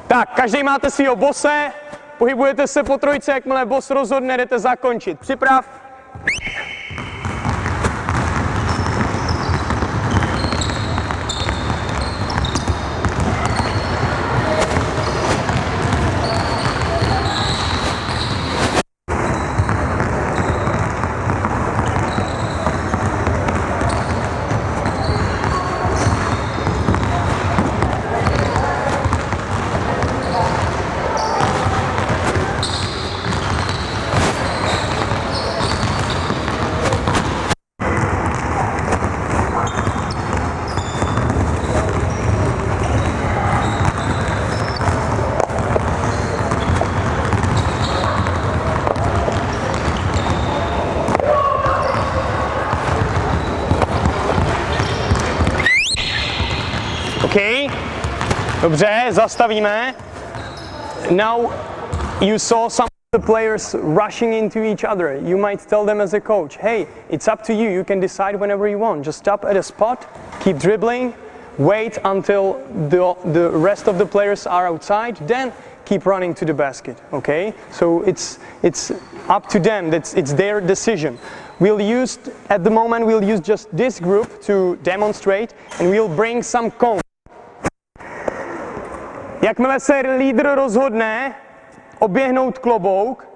[SPEAKER 1] Tak, každý máte svýho bose, pohybujete se po trojce, jakmile boss rozhodne, jdete zakončit. Připrav. Okay. Dobře, zastavíme. Now you saw some of the players rushing into each other. You might tell them as a coach, hey, it's up to you. You can decide whenever you want. Just stop at a spot, keep dribbling, wait until the rest of the players are outside, then keep running to the basket. Okay? So it's up to them. It's their decision. At the moment we'll use just this group to demonstrate, and we'll bring some cones. Jakmile se lídr rozhodne oběhnout klobouk,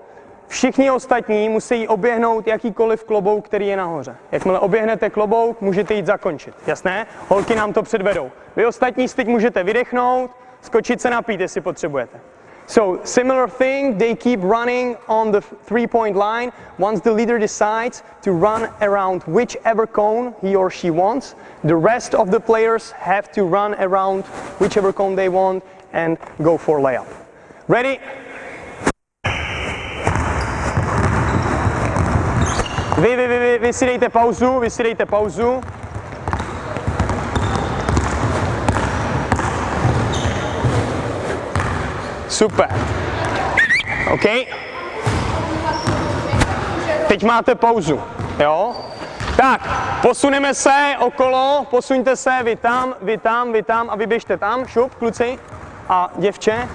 [SPEAKER 1] všichni ostatní musí oběhnout jakýkoliv klobouk, který je nahoře. Jakmile oběhnete klobouk, můžete jít zakončit. Jasné? Holky nám to předvedou. Vy ostatní si teď můžete vydechnout, skočit se napít, jestli potřebujete. So, similar thing, they keep running on the three-point line. Once the leader decides to run around whichever cone he or she wants, the rest of the players have to run around whichever cone they want and go for layup. Ready? Vy si dejte pauzu, Super. OK. Teď máte pauzu, jo? Tak, posuneme se okolo, posuňte se, vy tam a vy běžte tam, šup, kluci a děvče.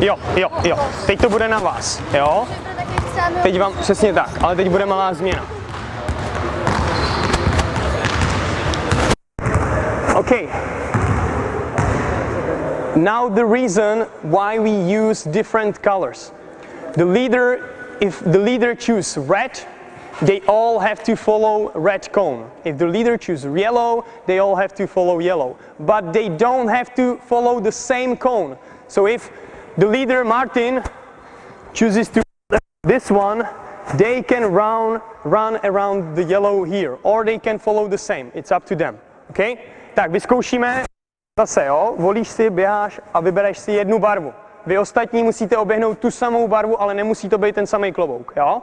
[SPEAKER 1] Jo, teď to bude na vás, jo? Teď vám, přesně tak, ale teď bude malá změna. Okay. Now the reason why we use different colors. If the leader chooses red, they all have to follow red cone. If the leader chooses yellow, they all have to follow yellow. But they don't have to follow the same cone. So if the leader, Martin, chooses to this one, they can run around the yellow here, or they can follow the same. It's up to them. Okay? Tak, vyzkoušíme. Zase jo, volíš si, běháš a vybereš si jednu barvu. Vy ostatní musíte oběhnout tu samou barvu, ale nemusí to být ten samý klobouk, jo?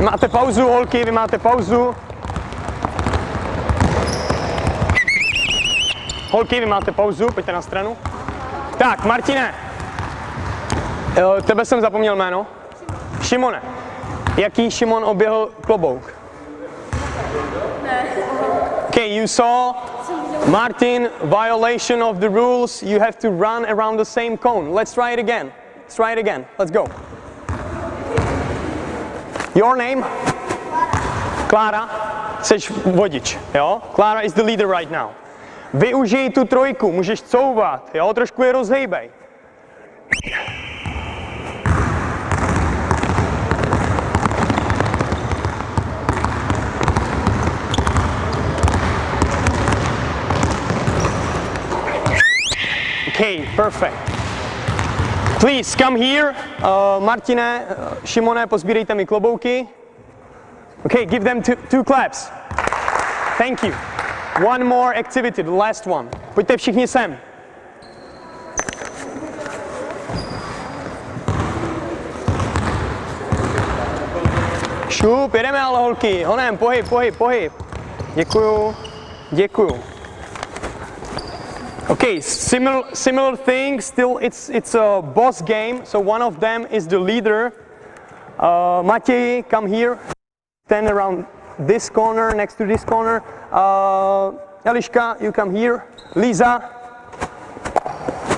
[SPEAKER 1] Máte pauzu, holky, vy máte pauzu. Holky, vy máte pauzu, pojďte na stranu. Tak, Martine, tebe jsem zapomněl jméno. Šimone. Jaký Šimon oběhl klobouk? Okay, you saw Martin, violation of the rules. You have to run around the same cone. Let's try it again. Let's try it again. Let's go. Your name? Klára. Jseš vodič, jo? Klára is the leader right now. Využij tu trojku, můžeš couvat, jo? Trošku je rozhejbej. Okay, perfect. Please come here. Martine, Šimone, pozbírejte mi klobouky. Okay, give them two claps. Thank you. One more activity, the last one. Pojďte všichni sem. Šup, jedeme ale holky. Honem, pohyb, pohyb, pohyb. Děkuju, děkuju. Okay, similar thing, still it's a boss game, so one of them is the leader. Matěj, come here, stand around this corner, next to this corner. Eliška, you come here. Lisa,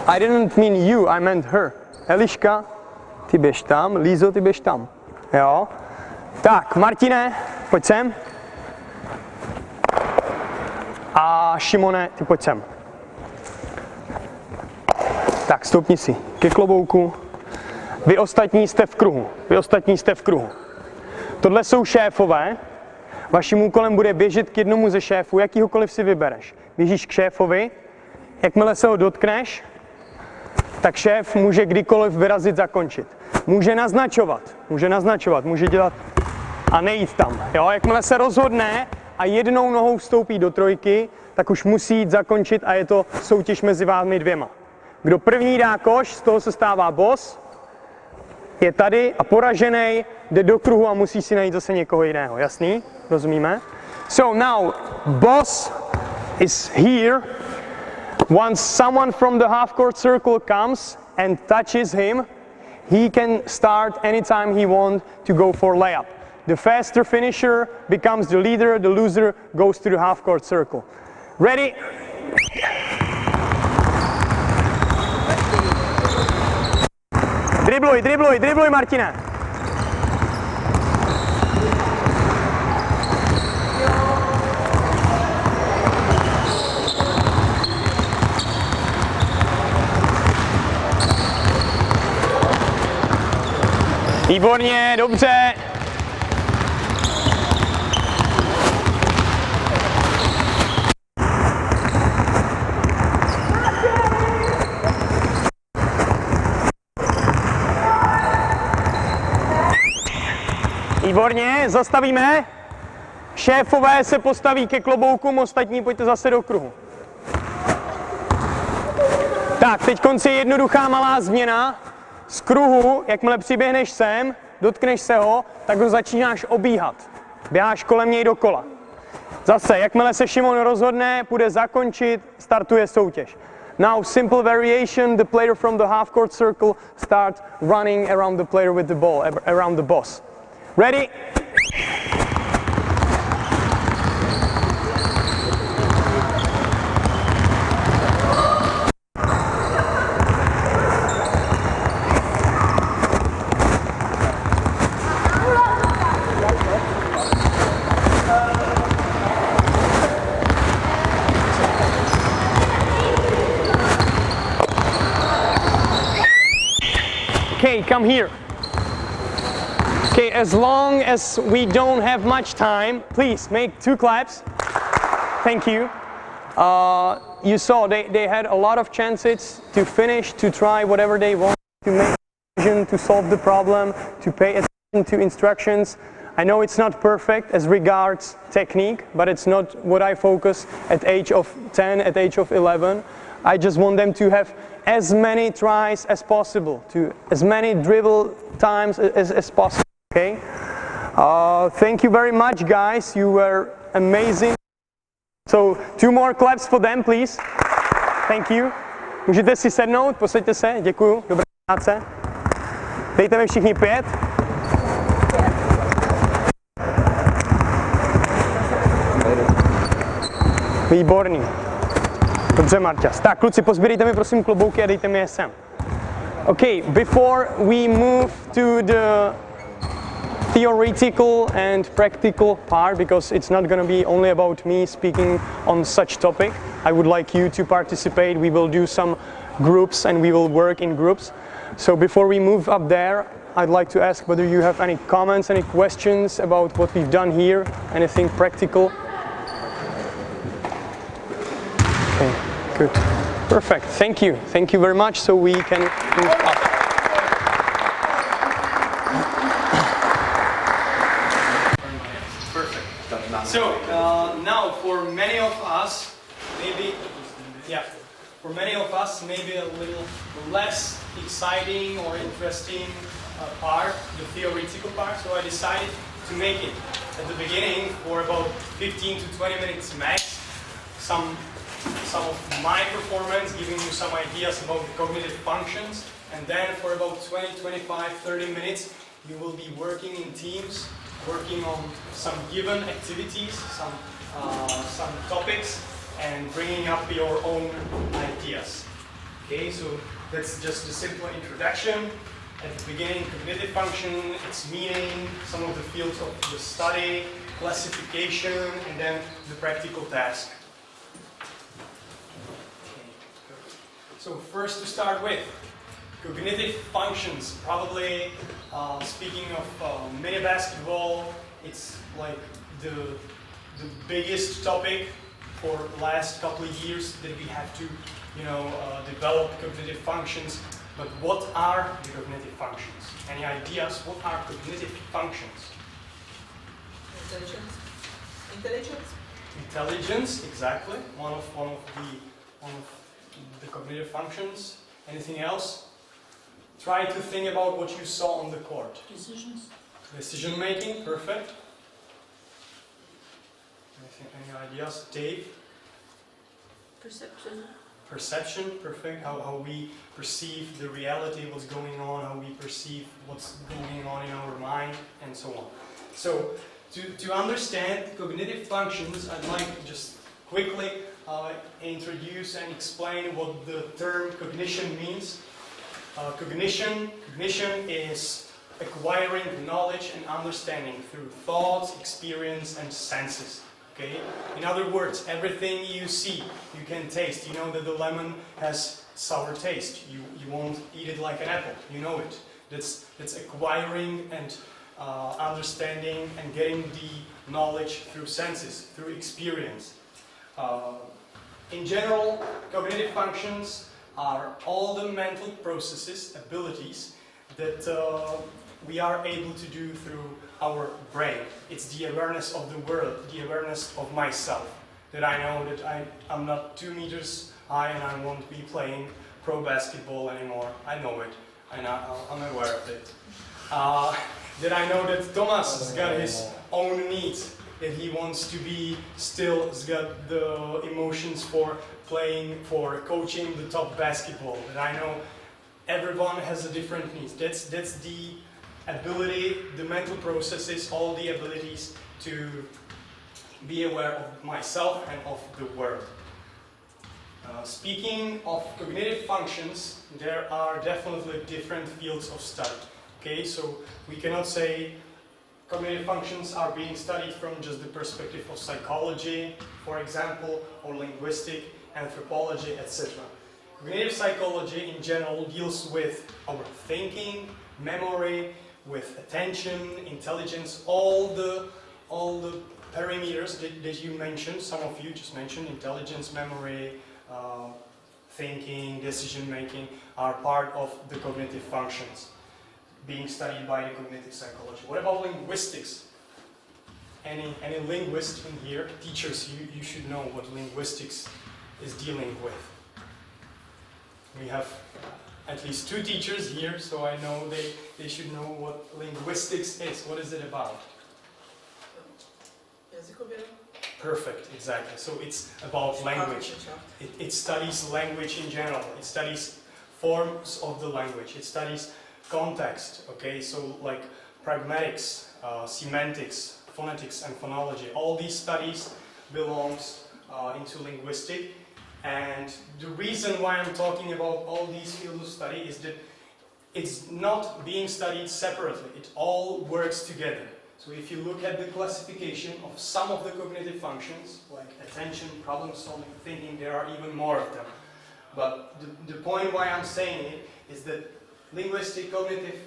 [SPEAKER 1] I didn't mean you, I meant her. Eliška, ty běž tam, Lízo, ty běž tam. Jo. Tak, Martine, pojď sem. A Šimone, ty pojď sem. Tak, stoupni si ke klobouku. Vy ostatní jste v kruhu. Vy ostatní jste v kruhu. Tohle jsou šéfové. Vaším úkolem bude běžet k jednomu ze šéfů, jakýhokoliv si vybereš. Běžíš k šéfovi, jakmile se ho dotkneš, tak šéf může kdykoliv vyrazit, zakončit. Může naznačovat, může dělat a nejít tam. Jo? Jakmile se rozhodne a jednou nohou vstoupí do trojky, tak už musí jít zakončit a je to soutěž mezi vámi dvěma. Kdo první dá koš, z toho se stává boss, je tady a poražený jde do kruhu a musí si najít zase někoho jiného. Jasný? Rozumíme? So now, boss is here. Once someone from the half-court circle comes and touches him, he can start anytime he wants to go for layup. The faster finisher becomes the leader, the loser goes to the half-court circle. Ready? Dribluj, Martine. Výborně, dobře. Výborně, zastavíme. Šéfové se postaví ke kloboukům, ostatní pojďte zase do kruhu. Tak, teď konci je jednoduchá malá změna. Z kruhu, jakmile přiběhneš sem, dotkneš se ho, tak ho začínáš obíhat. Běháš kolem něj dokola. Zase, jakmile se Šimon rozhodne, půjde zakončit, startuje soutěž. Now, simple variation, the player from the half-court circle starts running around the player with the ball, around the boss. Ready? Okay, come here. Okay, as long as we don't have much time, please make 2 claps. Thank you. You saw they had a lot of chances to finish, to try whatever they want, to make a decision, to solve the problem, to pay attention to instructions. I know it's not perfect as regards technique, but it's not what I focus at age of 10, at age of 11. I just want them to have as many tries as possible, to as many dribble times as possible, okay? Thank you very much, guys. You were amazing. So 2 more claps for them, please. Thank you. Můžete si sednout, posaďte se, děkuju, dobrá práce. Dejte mi všichni 5. Výborný. Dobře, Marťas. Tak, kluci, pozbírejte mi prosím klobouky a dejte mi je sem. Okay, before we move to the theoretical and practical part, because it's not going to be only about me speaking on such topic, I would like you to participate. We will do some groups and we will work in groups. So before we move up there, I'd like to ask whether you have any comments, any questions about what we've done here, anything practical. Okay, good. Perfect. Thank you. Thank you very much. So we can move up. Perfect. So now for many of us, maybe a little less exciting or interesting part, the theoretical part. So I decided to make it at the beginning for about 15 to 20 minutes max. Some of my performance, giving you some ideas about the cognitive functions, and then for about 20, 25, 30 minutes you will be working in teams, working on some given activities, some topics, and bringing up your own ideas. Okay, so that's just a simple introduction. At the beginning, cognitive function, its meaning, some of the fields of the study, classification, and then the practical task. So first to start with, cognitive functions. Probably speaking of mini basketball, it's like the biggest topic for the last couple of years that we have to, develop cognitive functions. But what are the cognitive functions? Any ideas? What are cognitive functions? Intelligence, exactly. One of the cognitive functions. Anything else? Try to think about what you saw on the court. Decision making, perfect. Any ideas? Dave? Perception, perfect. How we perceive the reality, what's going on, how we perceive what's going on in our mind, and so on. So, to understand cognitive functions, I'd like to just quickly introduce and explain what the term cognition means. Cognition is acquiring knowledge and understanding through thoughts, experience, and senses. Okay? In other words, everything you see, you can taste. You know that the lemon has sour taste. You won't eat it like an apple. You know it. That's acquiring and understanding and getting the knowledge through senses, through experience. In general, cognitive functions are all the mental processes, abilities that we are able to do through our brain. It's the awareness of the world, the awareness of myself. That I know that I'm not 2 meters high and I won't be playing pro basketball anymore. I know it, and I'm aware of it. That I know that Thomas has got his own needs, that he wants to be still, has got the emotions for playing, for coaching the top basketball. That I know everyone has a different needs. That's the ability, the mental processes, all the abilities to be aware of myself and of the world. Speaking of cognitive functions, there are definitely different fields of study. Okay, so we cannot say cognitive functions are being studied from just the perspective of psychology, for example, or linguistic, anthropology, etc. Cognitive psychology in general deals with our thinking, memory, with attention, intelligence, all the parameters that you mentioned. Some of you just mentioned intelligence, memory, thinking, decision making are part of the cognitive functions being studied by the cognitive psychology. What about linguistics? any linguist in here, teachers, you should know what linguistics is dealing with. We have at least 2 teachers here, so I know they should know what linguistics is. What is it about? Perfect, exactly. So it's about language. It studies language in general. It studies forms of the language. It studies context, okay? So like pragmatics, semantics, phonetics and phonology. All these studies belongs into linguistic. And the reason why I'm talking about all these fields of study is that it's not being studied separately. It all works together. So if you look at the classification of some of the cognitive functions, like attention, problem solving, thinking, there are even more of them. But the point why I'm saying it is that linguistic, cognitive,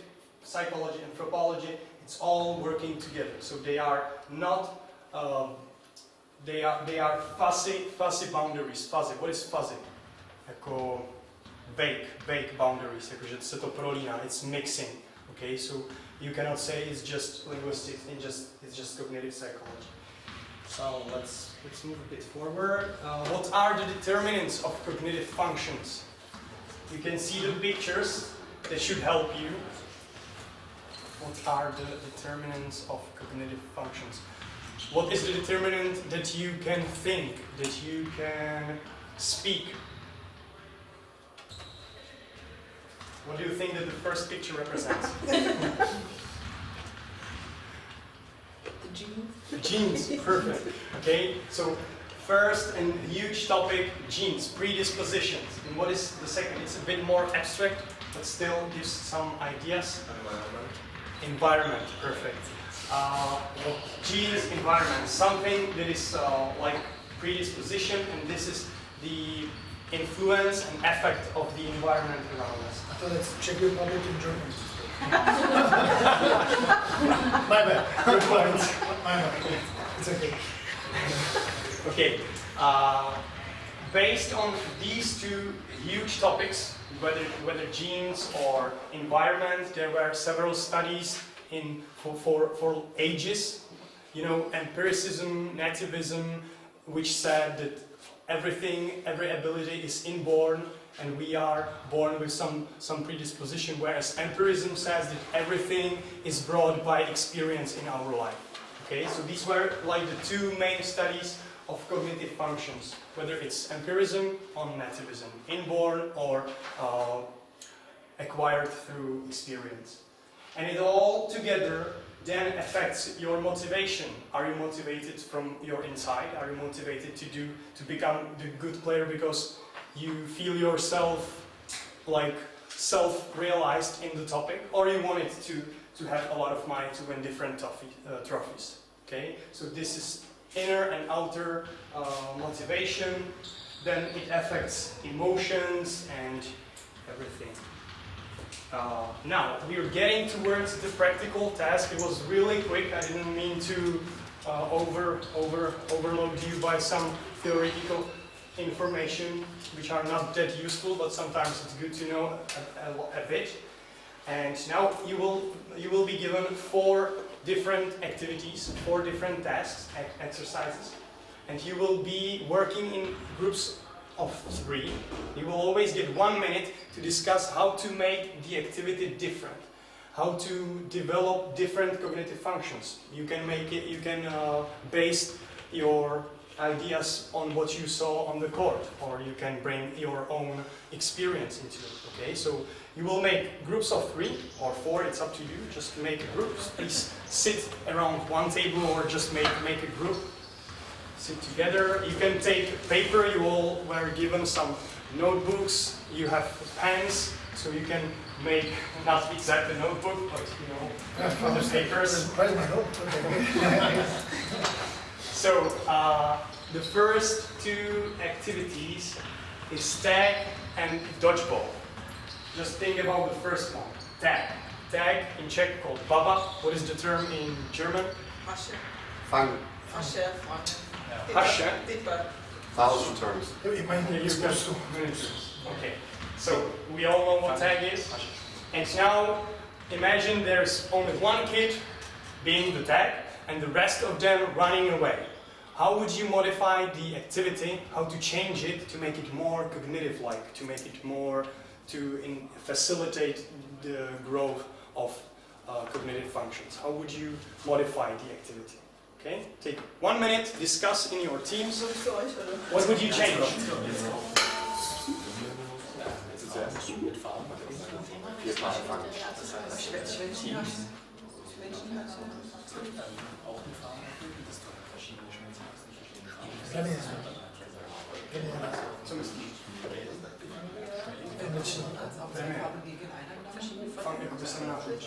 [SPEAKER 1] psychology, anthropology, it's all working together. So they are not, they are fuzzy boundaries. Fuzzy, what is fuzzy? Jako vague boundaries, jakože se to prolíná, it's mixing. Okay, so you cannot say it's just linguistics, it's just cognitive psychology. So let's move a bit forward. What are the determinants of cognitive functions? You can see the pictures that should help you. What are the determinants of cognitive functions? What is the determinant that you can think, that you can speak? What do you think that the first picture represents?
[SPEAKER 3] The genes.
[SPEAKER 1] Genes, perfect. Okay, so first and huge topic, genes, predispositions. And what is the second? It's a bit more abstract, but still gives some ideas. Environment, perfect. Genes, environment, something that is like predisposition, and this is the influence and effect of the environment around us.
[SPEAKER 4] I thought that's Czech Republic in German. My bad. Good point. My bad. It's okay.
[SPEAKER 1] Okay. Based on these 2 huge topics, whether genes or environment, there were several studies for ages. You know, empiricism, nativism, which said that every ability is inborn, and we are born with some predisposition, whereas empirism says that everything is brought by experience in our life. Okay, so these were like the 2 main studies of cognitive functions, whether it's empirism or nativism, inborn or acquired through experience. And it all together then affects your motivation. Are you motivated from your inside? Are you motivated to become the good player because you feel yourself like self-realized in the topic, or you want it to have a lot of money to win different trophies? Okay, so this is inner and outer motivation. Then it affects emotions and everything. Now, we are getting towards the practical task. It was really quick. I didn't mean to overload you by some theoretical information which are not that useful, but sometimes it's good to know a bit. And now you will be given 4 different activities, 4 different tasks, exercises, and you will be working in groups of 3. You will always get 1 minute to discuss how to make the activity different, how to develop different cognitive functions. You can make it. You can base your ideas on what you saw on the court, or you can bring your own experience into it. Okay, so you will make groups of 3 or 4. It's up to you. Just make groups. Please sit around one table, or just make a group. Sit together. You can take paper. You all were given some notebooks. You have pens, so you can make not exactly a notebook, but you know, other papers.
[SPEAKER 4] Where's my notebook?
[SPEAKER 1] So the first 2 activities is tag and dodgeball. Just think about the first one. Tag. Tag in Czech called baba. What is the term in German?
[SPEAKER 3] Hasche.
[SPEAKER 5] Fang.
[SPEAKER 3] Hasche.
[SPEAKER 1] Hasche.
[SPEAKER 3] Tipper.
[SPEAKER 5] 1,000 terms.
[SPEAKER 1] Okay, so we all know what tag is. And now imagine there's only one kid being the tag, and the rest of them running away. How would you modify the activity, how to change it to make it more cognitive-like, to make it more, facilitate the growth of cognitive functions? How would you modify the activity? Okay, take 1 minute, discuss in your teams. What would you change? Co myslíš? Fakt jako by se nenápříč.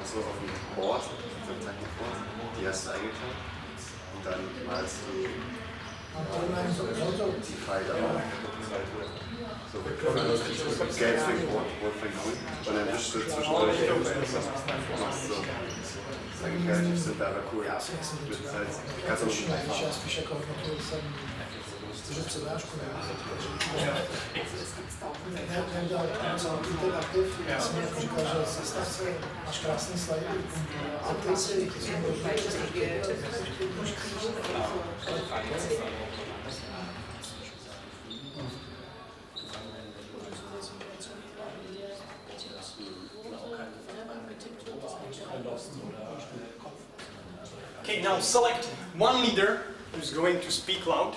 [SPEAKER 5] So auf dem Board, so ein Zeichenboard, die hast du eingeteilt und dann malst du die Pfeile auf. So, gelb fängt rot, rot fängt grün und dann wischst du zwischendurch machst so. Das ist eigentlich relativ simpel, aber cool. Mit Salz. Kannst du
[SPEAKER 4] že přednášku neudělat interaktiv, já jsem jako říkal, že zastav se, máš krásný slajdy, zeptej se jich, ty jsou
[SPEAKER 1] Okay, now select one leader who's going to speak loud.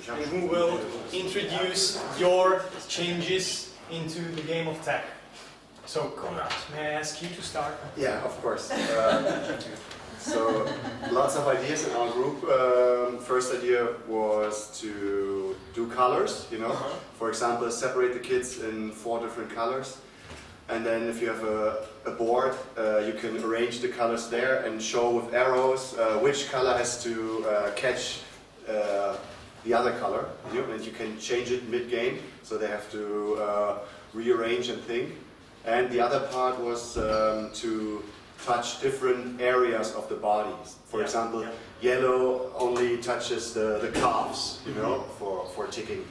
[SPEAKER 1] And who will introduce your changes into the game of tag. So, Konrad, may I ask you to start?
[SPEAKER 5] Yeah, of course. So, lots of ideas in our group. First idea was to do colors, you know. For example, separate the kids in 4 different colors. And then if you have a board, you can arrange the colors there and show with arrows which color has to catch the other color, and you can change it mid-game, so they have to rearrange and think. And the other part was to touch different areas of the bodies. For example, yellow only touches the calves, you know, for ticking,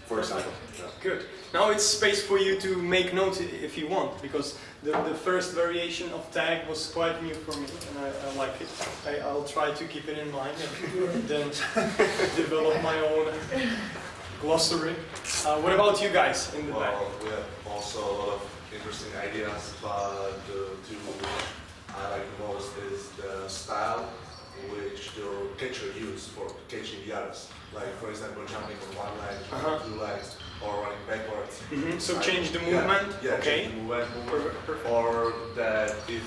[SPEAKER 5] for example.
[SPEAKER 1] Good. Now it's space for you to make notes if you want, because the first variation of tag was quite new for me, and I like it. I'll try to keep it in mind and then develop my own glossary. What about you guys in the back?
[SPEAKER 6] Well, we have also a lot of interesting ideas, but the two I like the most is the style which the catcher use for catching the others. Like, for example, jumping from one leg to 2 legs, or running backwards.
[SPEAKER 1] So change the movement?
[SPEAKER 6] Yeah,
[SPEAKER 1] okay.
[SPEAKER 6] Change the movement. Or that if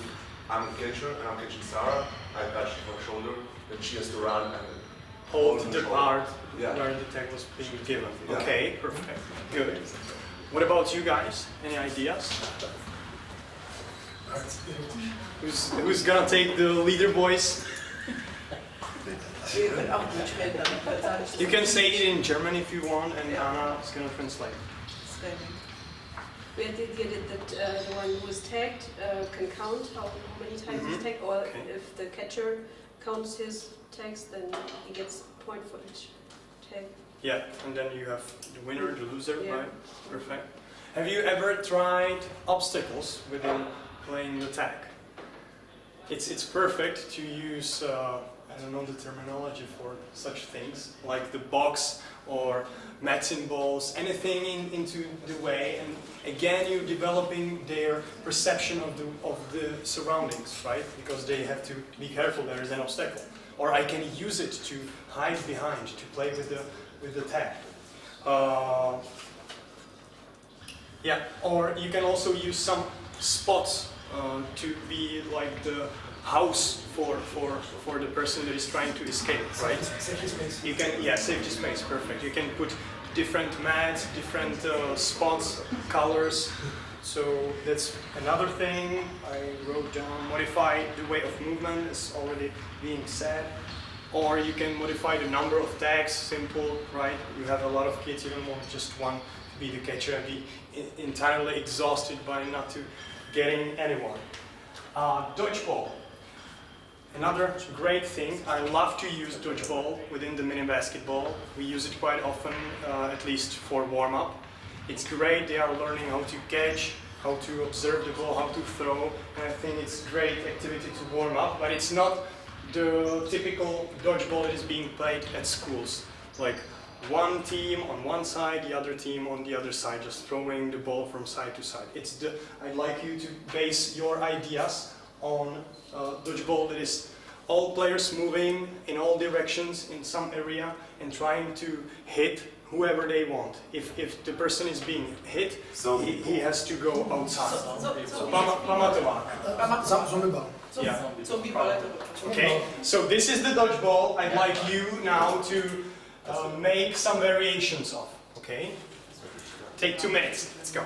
[SPEAKER 6] I'm a catcher and I'm catching Sarah, I touch her shoulder, then she has to run and
[SPEAKER 1] hold the part
[SPEAKER 6] where
[SPEAKER 1] the tag was being given. Yeah. Okay, perfect. Good. What about you guys? Any ideas? Who's gonna take the leader voice? You can say it in German if you want, and Anna is gonna translate.
[SPEAKER 7] We had the idea that the one who is tagged can count how many times he's tagged, or if the catcher counts his tags, then he gets a point for each tag.
[SPEAKER 1] Yeah, and then you have the winner, the loser, right? Perfect. Have you ever tried obstacles within playing the tag? It's perfect to use, I don't know the terminology for such things, like the box or medicine balls, anything into the way, and again you're developing their perception of the surroundings, right? Because they have to be careful, there is an obstacle. Or I can use it to hide behind, to play with the tag. Yeah, or you can also use some spots to be like the house for the person that is trying to escape, right?
[SPEAKER 4] Safety space.
[SPEAKER 1] You can, safety space, perfect. You can put different mats, different spots, colors. So that's another thing I wrote down. Modify the way of movement is already being said. Or you can modify the number of tags, simple, right? You have a lot of kids, you don't want just one to be the catcher and be entirely exhausted by not to getting anyone. Dodgeball. Another great thing, I love to use dodgeball within the mini basketball. We use it quite often, at least for warm-up. It's great, they are learning how to catch, how to observe the ball, how to throw, and I think it's a great activity to warm up, but it's not the typical dodgeball that is being played at schools. Like one team on one side, the other team on the other side, just throwing the ball from side to side. I'd like you to base your ideas on dodgeball that is all players moving in all directions in some area and trying to hit whoever they want. If the person is being hit, he has to go outside.
[SPEAKER 4] Zombie.
[SPEAKER 1] Yeah. Okay, so this is the dodgeball I'd like you now to make some variations of. Okay? Take 2 minutes. Let's go.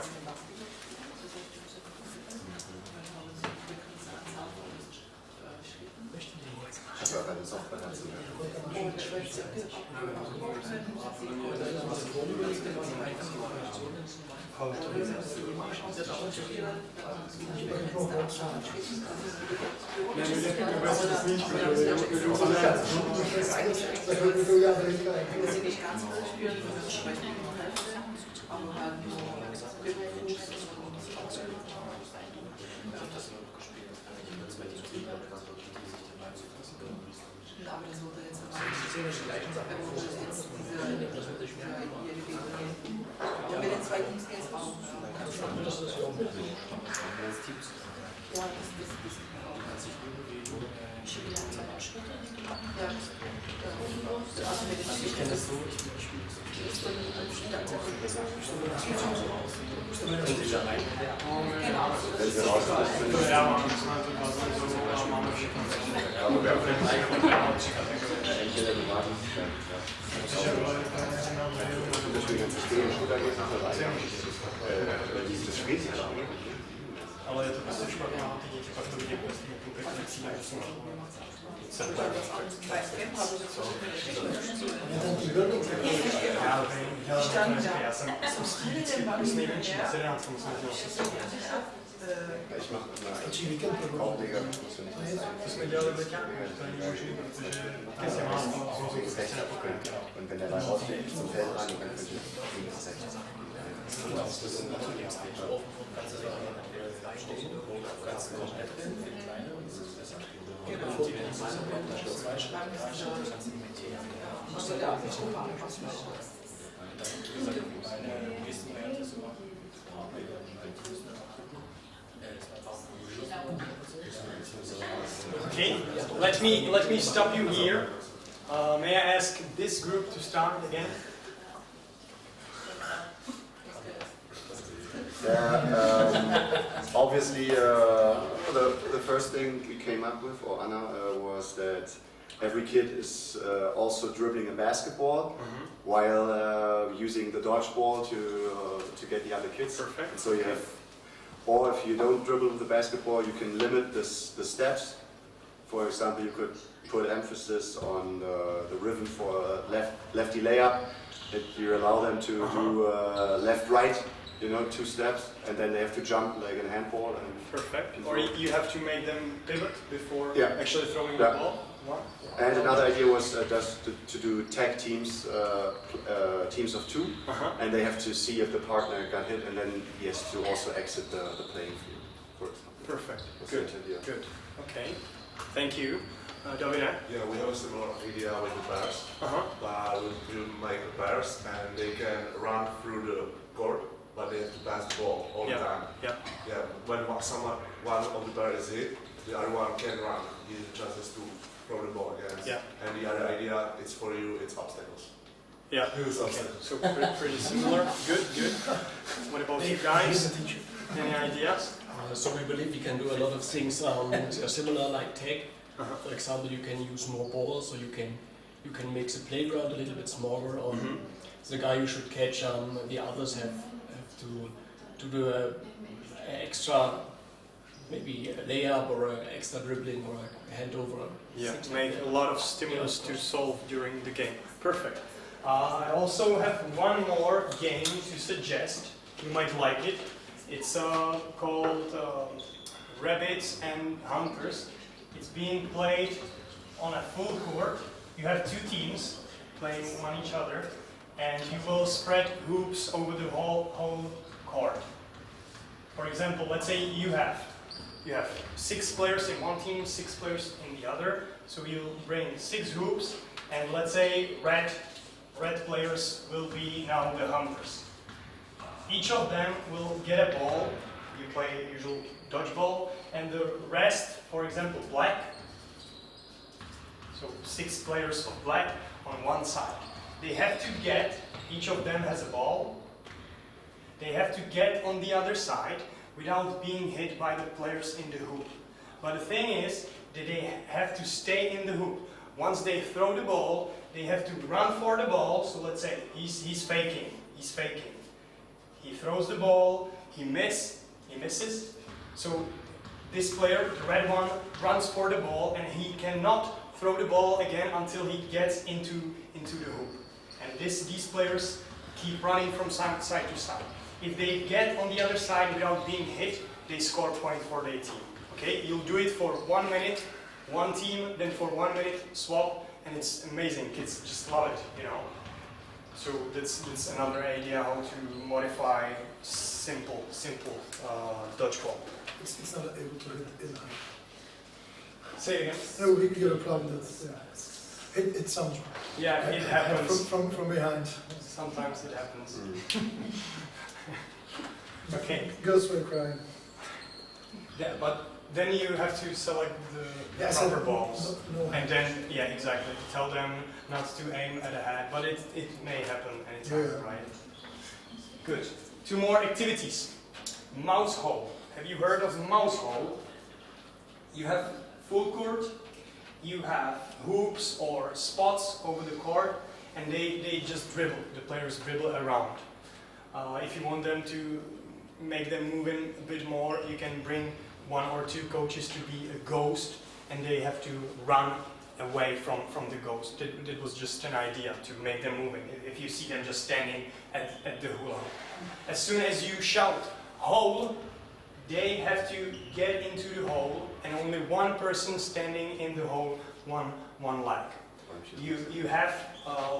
[SPEAKER 1] Ale je to prostě špatná, ty děti pak to vidí prostě půlky, tak si já jsem s nejmenší, s 11 musím to jsme dělali v leťáku, to není možný, protože ty se má se nepokojí. Okay, let me stop you here. May I ask this group to start again?
[SPEAKER 5] Obviously, the first thing we came up with, or Anna, was that every kid is also dribbling a basketball while using the dodgeball to get the other kids.
[SPEAKER 1] Perfect.
[SPEAKER 5] And so you have, or if you don't dribble with the basketball, you can limit the steps. For example, you could put emphasis on the rhythm for a lefty layup, that you allow them to do left-right. 2 steps, and then they have to jump like in a handball.
[SPEAKER 1] Perfect. Or you have to make them pivot before actually throwing the ball.
[SPEAKER 5] And another idea was just to do tag teams, teams of 2, and they have to see if the partner got hit, and then he has to also exit the playing field, for example.
[SPEAKER 1] Perfect. Good. Okay. Thank you. Davide?
[SPEAKER 6] Yeah, we have a similar idea with the bears. But we make the bears, and they can run through the court, but they have to pass the ball all the time. Yeah. When one of the bears is hit, the other one can run. He just has to throw the ball again. Yeah. And the other idea is for you, it's obstacles.
[SPEAKER 1] Yeah. Okay. So pretty similar. Good. What about you guys? Any ideas?
[SPEAKER 8] So we believe we can do a lot of things similar like tag. For example, you can use more balls, so you can make the playground a little bit smaller. Or the guy you should catch, the others have to do an extra, maybe a layup or an extra dribbling or a handover.
[SPEAKER 1] Yeah, make a lot of stimulus to solve during the game. Perfect. I also have one more game to suggest. You might like it. It's called Rabbits and Hunters. It's being played on a full court. You have two teams playing on each other, and you will spread hoops over the whole court. For example, let's say you have 6 players in one team, 6 players in the other. So you'll bring 6 hoops, and let's say red players will be now the hunters. Each of them will get a ball. You play usual dodgeball, and the rest, for example, black. So 6 players of black on one side. They have to get, each of them has a ball. They have to get on the other side without being hit by the players in the hoop. But the thing is that they have to stay in the hoop. Once they throw the ball, they have to run for the ball. So let's say he's faking. He throws the ball, he misses. So this player, the red one, runs for the ball, and he cannot throw the ball again until he gets into the hoop. And these players keep running from side to side. If they get on the other side without being hit, they score point for their team. Okay, you'll do it for 1 minute, one team, then for 1 minute, swap, and it's amazing. Kids just love it, you know. So that's another idea how to modify simple dodgeball.
[SPEAKER 4] It's not able to hit in height.
[SPEAKER 1] Say it again.
[SPEAKER 4] No, we get a problem that it sounds right.
[SPEAKER 1] Yeah, it happens.
[SPEAKER 4] From behind.
[SPEAKER 1] Sometimes it happens. Okay.
[SPEAKER 4] Girls were crying.
[SPEAKER 1] Yeah, but then you have to select the proper balls.
[SPEAKER 4] No.
[SPEAKER 1] And then, yeah, exactly. Tell them not to aim at a hat, but it may happen anytime, right? Good. 2 more activities. Mouse hole. Have you heard of mouse hole? You have full court, you have hoops or spots over the court, and they just dribble. The players dribble around. If you want them to make them move in a bit more, you can bring 1 or 2 coaches to be a ghost, and they have to run away from the ghost. That was just an idea to make them moving. If you see them just standing at the hula hoop. As soon as you shout hole, they have to get into the hole, and only one person standing in the hole, one leg. You have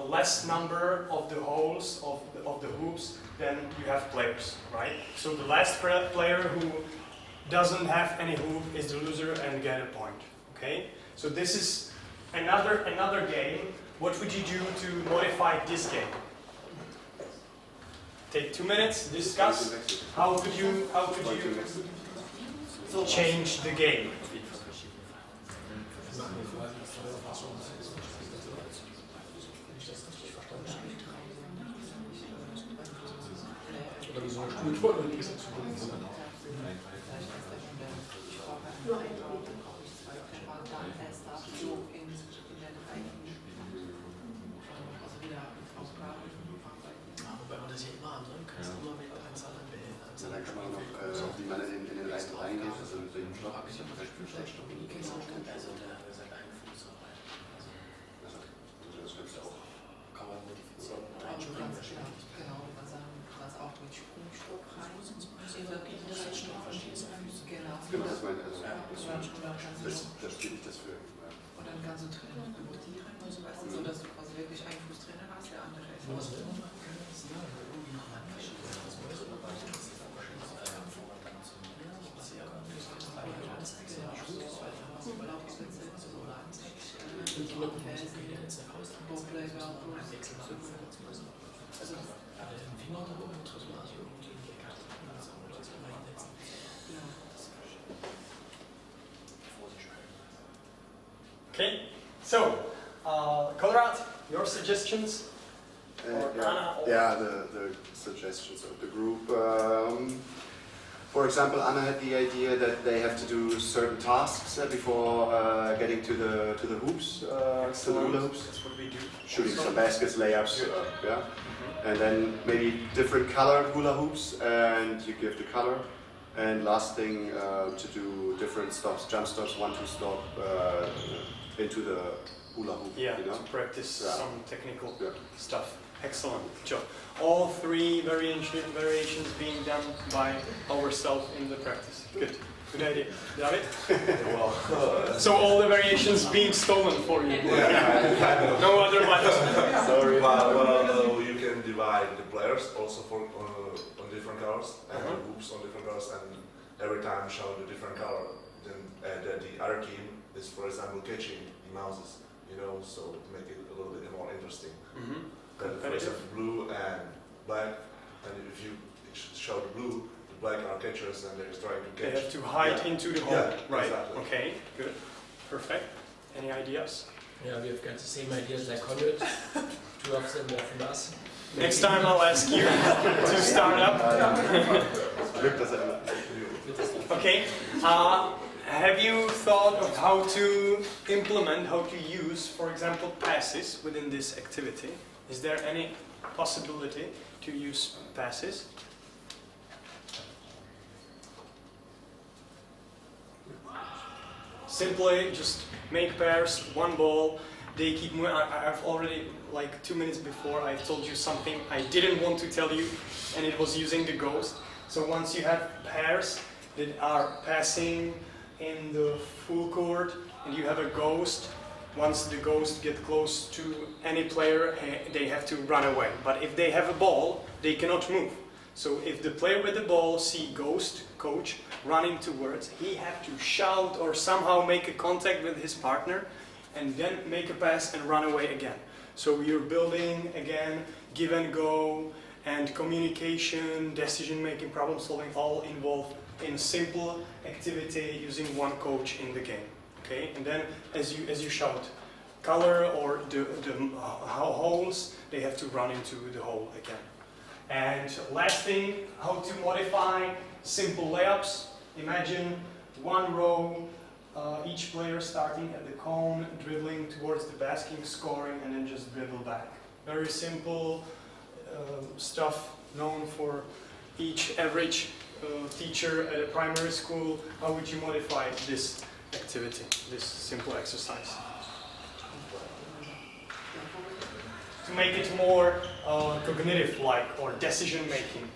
[SPEAKER 1] less number of the holes of the hoops than you have players, right? So the last player who doesn't have any hoop is the loser and get a point. Okay? So this is another game. What would you do to modify this game? Take 2 minutes, discuss. How could you change the game?
[SPEAKER 5] Dann kann man noch, wie man in den Leisten reingeht, also mit dem Stock, zum Beispiel Stock. Also das kannst du auch. Kann man modifizieren.
[SPEAKER 3] Genau, man sagen, was auch mit Sprungstock rein. Genau.
[SPEAKER 5] Genau, das meint also. Das steht nicht das für.
[SPEAKER 3] Und dann kannst du Trainer rotieren und so, weißt du, sodass du quasi wirklich einen Fußtrainer hast, der andere ist.
[SPEAKER 1] Okay, so Konrad, your suggestions?
[SPEAKER 5] Yeah, the suggestions of the group. For example, Anna had the idea that they have to do certain tasks before getting to the hoops, to the hula hoops.
[SPEAKER 1] That's what we do.
[SPEAKER 5] Shooting some baskets, layups, yeah. And then maybe different colored hula hoops, and you give the color. And last thing, to do different stops, jump stops, 1-2 stop into the hula hoop.
[SPEAKER 1] Yeah,
[SPEAKER 5] you know?
[SPEAKER 1] to practice some technical stuff. Excellent job. All three variations being done by ourselves in the practice. Good. Good idea. David? So all the variations being stolen for you? No other methods?
[SPEAKER 6] Sorry. Well, you can divide the players also for on different colors and groups on different colors, and every time show the different color. Then the other team is, for example, catching the mouses, you know, so to make it a little bit more interesting. For example, blue and black, and if you show the blue, the black are catchers and they're trying to catch.
[SPEAKER 1] They have to hide into the hole.
[SPEAKER 6] Yeah,
[SPEAKER 1] right.
[SPEAKER 6] Exactly.
[SPEAKER 1] Okay, good. Perfect. Any ideas?
[SPEAKER 8] Yeah, we have got the same ideas like Conrad. Two of them are from us.
[SPEAKER 1] Next time I'll ask you to start up. Okay. Have you thought of how to implement, how to use, for example, passes within this activity? Is there any possibility to use passes? Simply just make pairs, one ball, they keep moving. I've already, like 2 minutes before, I told you something I didn't want to tell you, and it was using the ghost. So once you have pairs that are passing in the full court, and you have a ghost, once the ghost gets close to any player, they have to run away. But if they have a ball, they cannot move. So if the player with the ball see ghost, coach, running towards, he have to shout or somehow make a contact with his partner and then make a pass and run away again. So you're building, again, give and go, and communication, decision making, problem solving, all involved in simple activity using one coach in the game. Okay, and then as you shout color or the holes, they have to run into the hole again. And last thing, how to modify simple layups. Imagine one row, each player starting at the cone, dribbling towards the basket, scoring, and then just dribble back. Very simple stuff known for each average teacher at a primary school. How would you modify this activity, this simple exercise? To make it more cognitive-like or decision-making.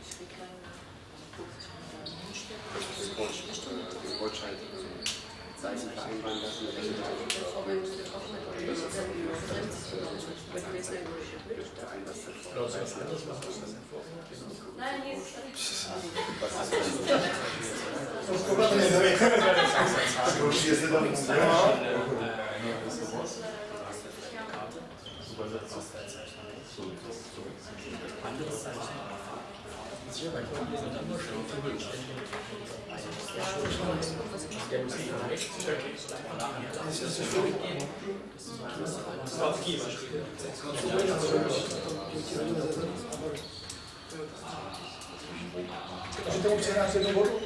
[SPEAKER 4] Takže tomu přihrát jednu vodu?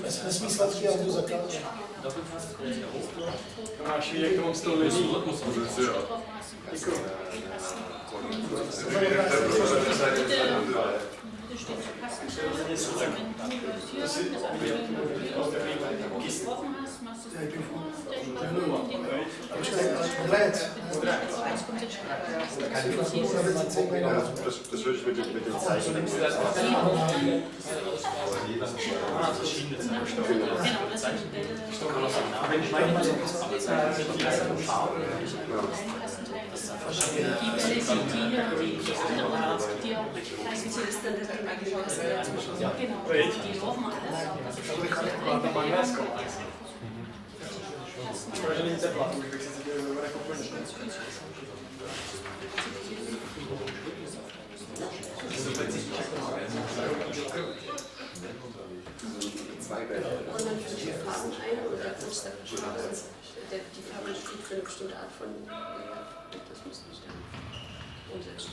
[SPEAKER 4] Nesmí sladký, ale budu zakázat.
[SPEAKER 1] Máš vidět, jak to mám z toho lidí. Děkuji.
[SPEAKER 5] Das würde ich mit den Zeichen.
[SPEAKER 7] Und dann führt die Farben ein und der Coach sagt, die Farbe steht für eine bestimmte Art von, das muss nicht dann umsetzen.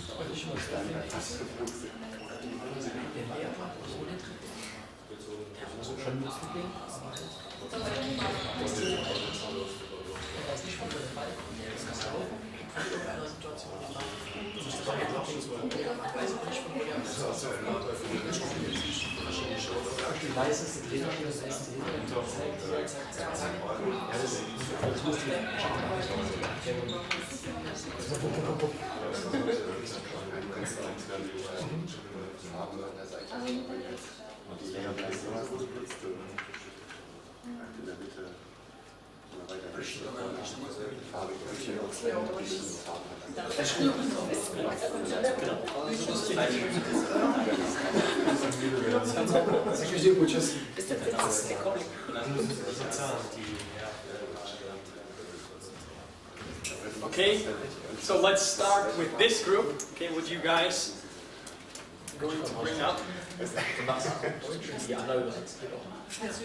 [SPEAKER 8] die leiseste Trainerin das erste Hintergrund zeigt, zack, zack, zack. Ja, das muss die
[SPEAKER 1] Okay, so let's start with this group. Okay, what you guys going to bring up?
[SPEAKER 9] Also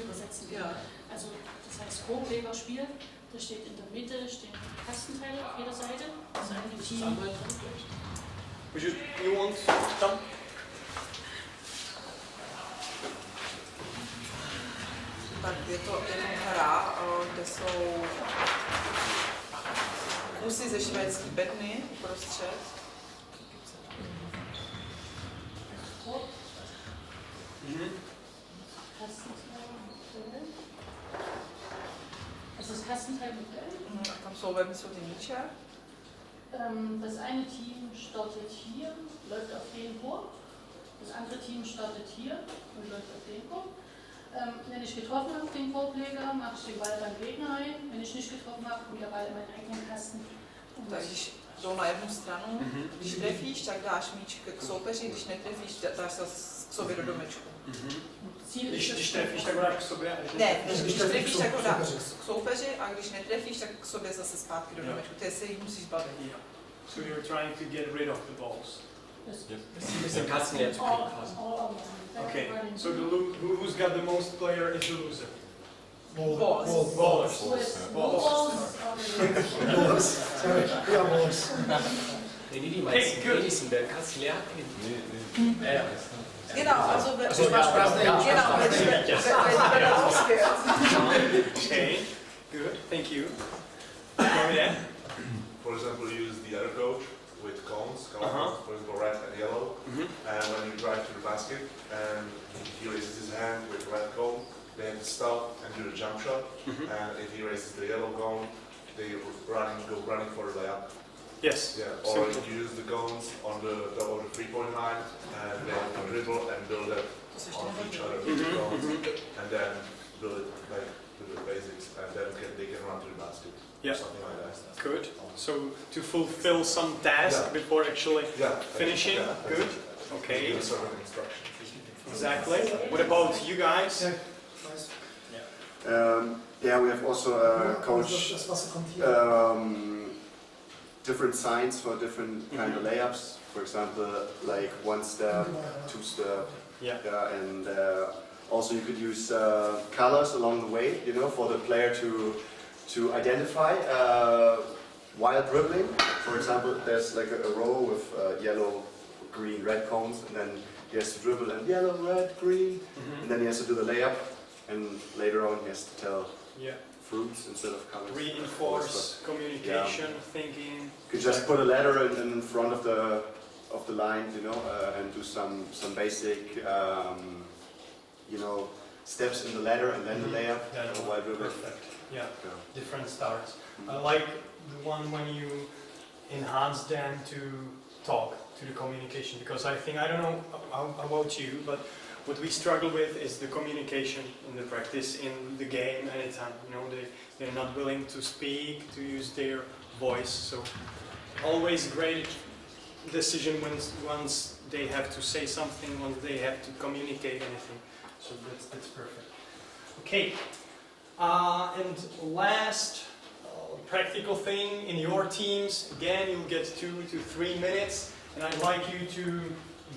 [SPEAKER 9] übersetzen. Ja. Also das heißt Pro-Player-Spiel, da steht in der Mitte stehen Kastenteile auf jeder Seite. Das eine Team.
[SPEAKER 1] You want to come?
[SPEAKER 3] Tak je to jenom hra, kde jsou kusy ze švédský bedny uprostřed.
[SPEAKER 9] Also das Kastenteilmodell.
[SPEAKER 3] Tam jsou vevnitř ty míče.
[SPEAKER 9] Das eine Team startet hier, läuft auf den vor. Das andere Team startet hier und läuft auf den vor. Wenn ich getroffen habe, den Vorpfleger, mache ich den Ball beim Gegner rein. Wenn ich nicht getroffen habe, kommt der Ball in meinen eigenen Kasten.
[SPEAKER 3] Tak když jdou na jednu stranu, když trefíš, tak dáš míč k soupeři, když netrefíš, dáš se k sobě do domečku.
[SPEAKER 1] Když trefíš, tak ho dáš k sobě?
[SPEAKER 3] Ne, když trefíš, tak ho dáš k soupeři a když netrefíš, tak k sobě zase zpátky do domečku. Ty se jich musíš bavit.
[SPEAKER 1] So you're trying to get rid of the balls. Okay, so who's got the most player is the loser. Balls.
[SPEAKER 4] Sorry, ja, balls.
[SPEAKER 8] Die wenigsten werden Kasten leer.
[SPEAKER 3] Genau, also wenn
[SPEAKER 1] Okay, good, thank you. Go ahead.
[SPEAKER 6] For example, use the other coach with cones, for example, red and yellow. And when you drive to the basket and he raises his hand with the red cone, they have to stop and do the jump shot. And if he raises the yellow cone, they go running for the layup.
[SPEAKER 1] Yes.
[SPEAKER 6] Yeah. Or you use the cones on the 3-point line, and they have to dribble and build up on each other with the cones, and then build it like do the basics, and then they can run to the basket.
[SPEAKER 1] Yeah.
[SPEAKER 6] Something like that.
[SPEAKER 1] Good. So to fulfill some task before actually finishing. Good. Okay.
[SPEAKER 6] Sort of instructions.
[SPEAKER 1] Exactly. What about you guys?
[SPEAKER 5] Yeah, we have also coach different signs for different kind of layups. For example, like 1 step, 2 step, and also you could use colors along the way, you know, for the player to identify while dribbling. For example, there's like a row with yellow, green, red cones, and then he has to dribble and yellow, red, green, and then he has to do the layup, and later on he has to tell fruits instead of colors.
[SPEAKER 1] Reinforce communication, thinking.
[SPEAKER 5] You could just put a letter in front of the line, you know, and do some basic, you know, steps in the ladder and then the layup. While dribbling.
[SPEAKER 1] Perfect. Yeah. Different starts. I like the one when you enhance them to talk, to the communication, because I think, I don't know about you, but what we struggle with is the communication in the practice, in the game, anytime. You know, they're not willing to speak, to use their voice. So always great decision once they have to say something, once they have to communicate anything. So that's perfect. Okay. And last practical thing in your teams, again, you'll get 2 to 3 minutes, and I'd like you to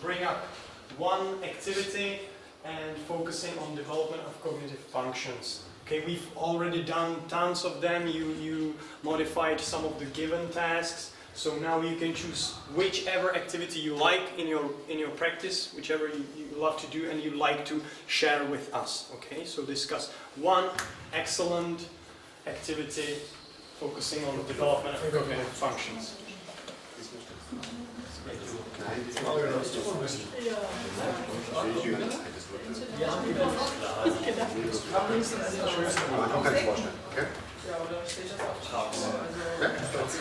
[SPEAKER 1] bring up one activity and focusing on development of cognitive functions. Okay, we've already done tons of them. You modified some of the given tasks, so now you can choose whichever activity you like in your practice, whichever you love to do and you like to share with us. Okay, so discuss one excellent activity focusing on the development of cognitive functions.
[SPEAKER 8] Ja.
[SPEAKER 3] schönste.
[SPEAKER 5] Man kann sich vorstellen, okay?
[SPEAKER 3] Ja, oder steht das auch drauf? Also,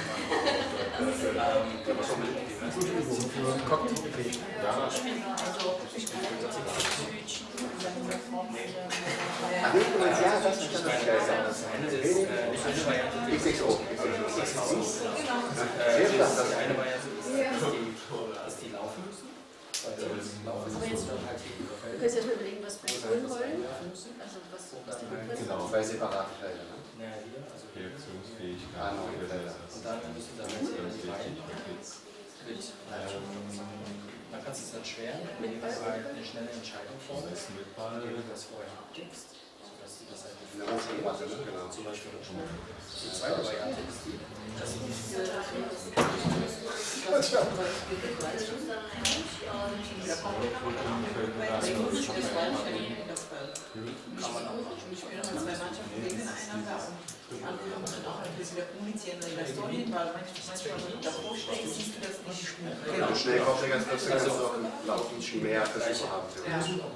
[SPEAKER 10] Gute Übung für kognitive Fähigkeit.
[SPEAKER 3] also, ich bin
[SPEAKER 5] XXO.
[SPEAKER 10] Eine Variante ist die laufen müssen. Aber jetzt du kannst ja mal überlegen, was bei Schulen wollen. Also was die können.
[SPEAKER 5] Genau, bei separaten Feldern.
[SPEAKER 10] Ja, hier, also
[SPEAKER 5] Reaktionsfähigkeit.
[SPEAKER 10] und dann müssen wir damit man kann es dann schwer, wenn du eine schnelle Entscheidung vornimmst, indem du das vorher abgibst, sodass du das halt nicht zum Beispiel die zweite Variante ist die, dass sie diese
[SPEAKER 3] kann man auch. Ich bin noch zwei Mannschaften gegeneinander und die anderen müssen auch ein bisschen kommunizieren in der Story, weil manchmal, wenn du davor stehst, siehst du das nicht.
[SPEAKER 5] Genau, schnell Kopfschläger kannst du auch laufen mehr Versuche haben.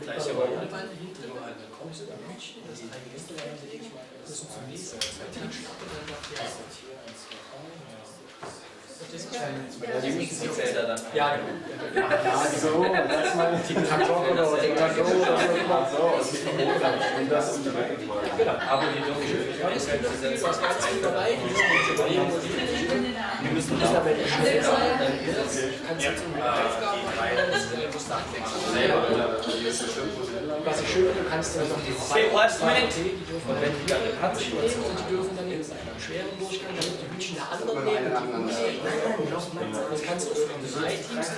[SPEAKER 10] gleiche Variante, wenn du halt kommst in der München, das ist eine nächste Variante, denke ich mal, das ist zum nächsten die müssen die Felder dann. Ja, genau.
[SPEAKER 1] Ja, so, das ist mal Tic-Tac-Toe oder Tic-Tac-Toe oder so.
[SPEAKER 10] Und das ist genau. Aber die dürfen ist halt diese wir müssen da schnell sein, dann kannst du was ich schön finde, du kannst dann noch die die dürfen, wenn die an der Kante stehen, und die dürfen dann jetzt einen schweren Durchgang, damit die Hütchen der anderen nehmen. Das kannst du in 3 Teams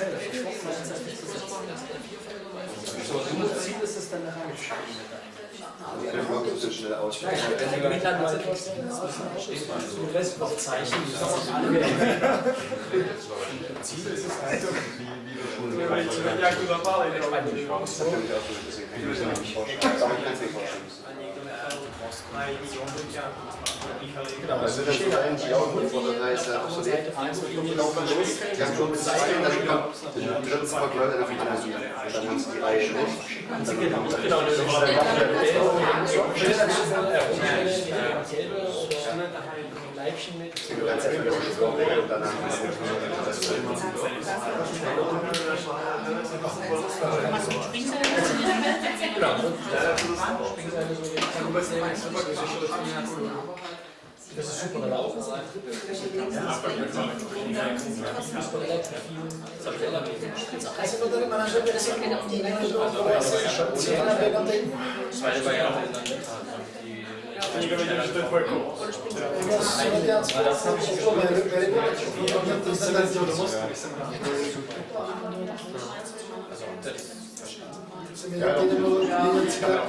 [SPEAKER 10] das Ziel ist es dann nachher mit
[SPEAKER 5] Der Block ist schnell aussteigen.
[SPEAKER 10] wenn dann mal du lässt auf Zeichen, das ist alle Ziel ist es halt.
[SPEAKER 5] Also das ist eigentlich auch gut, das heißt, obsolet. Ganz schon mit 2, dann kommt der dritte Vergleich auf die Gymnasium. Dann haben sie die Reihe nicht.
[SPEAKER 10] Genau, Leibchen mit. Das ist super laufen.
[SPEAKER 4] Also würde man schon ein bisschen auf die
[SPEAKER 10] Zweite Variante ist dann das habe ich schon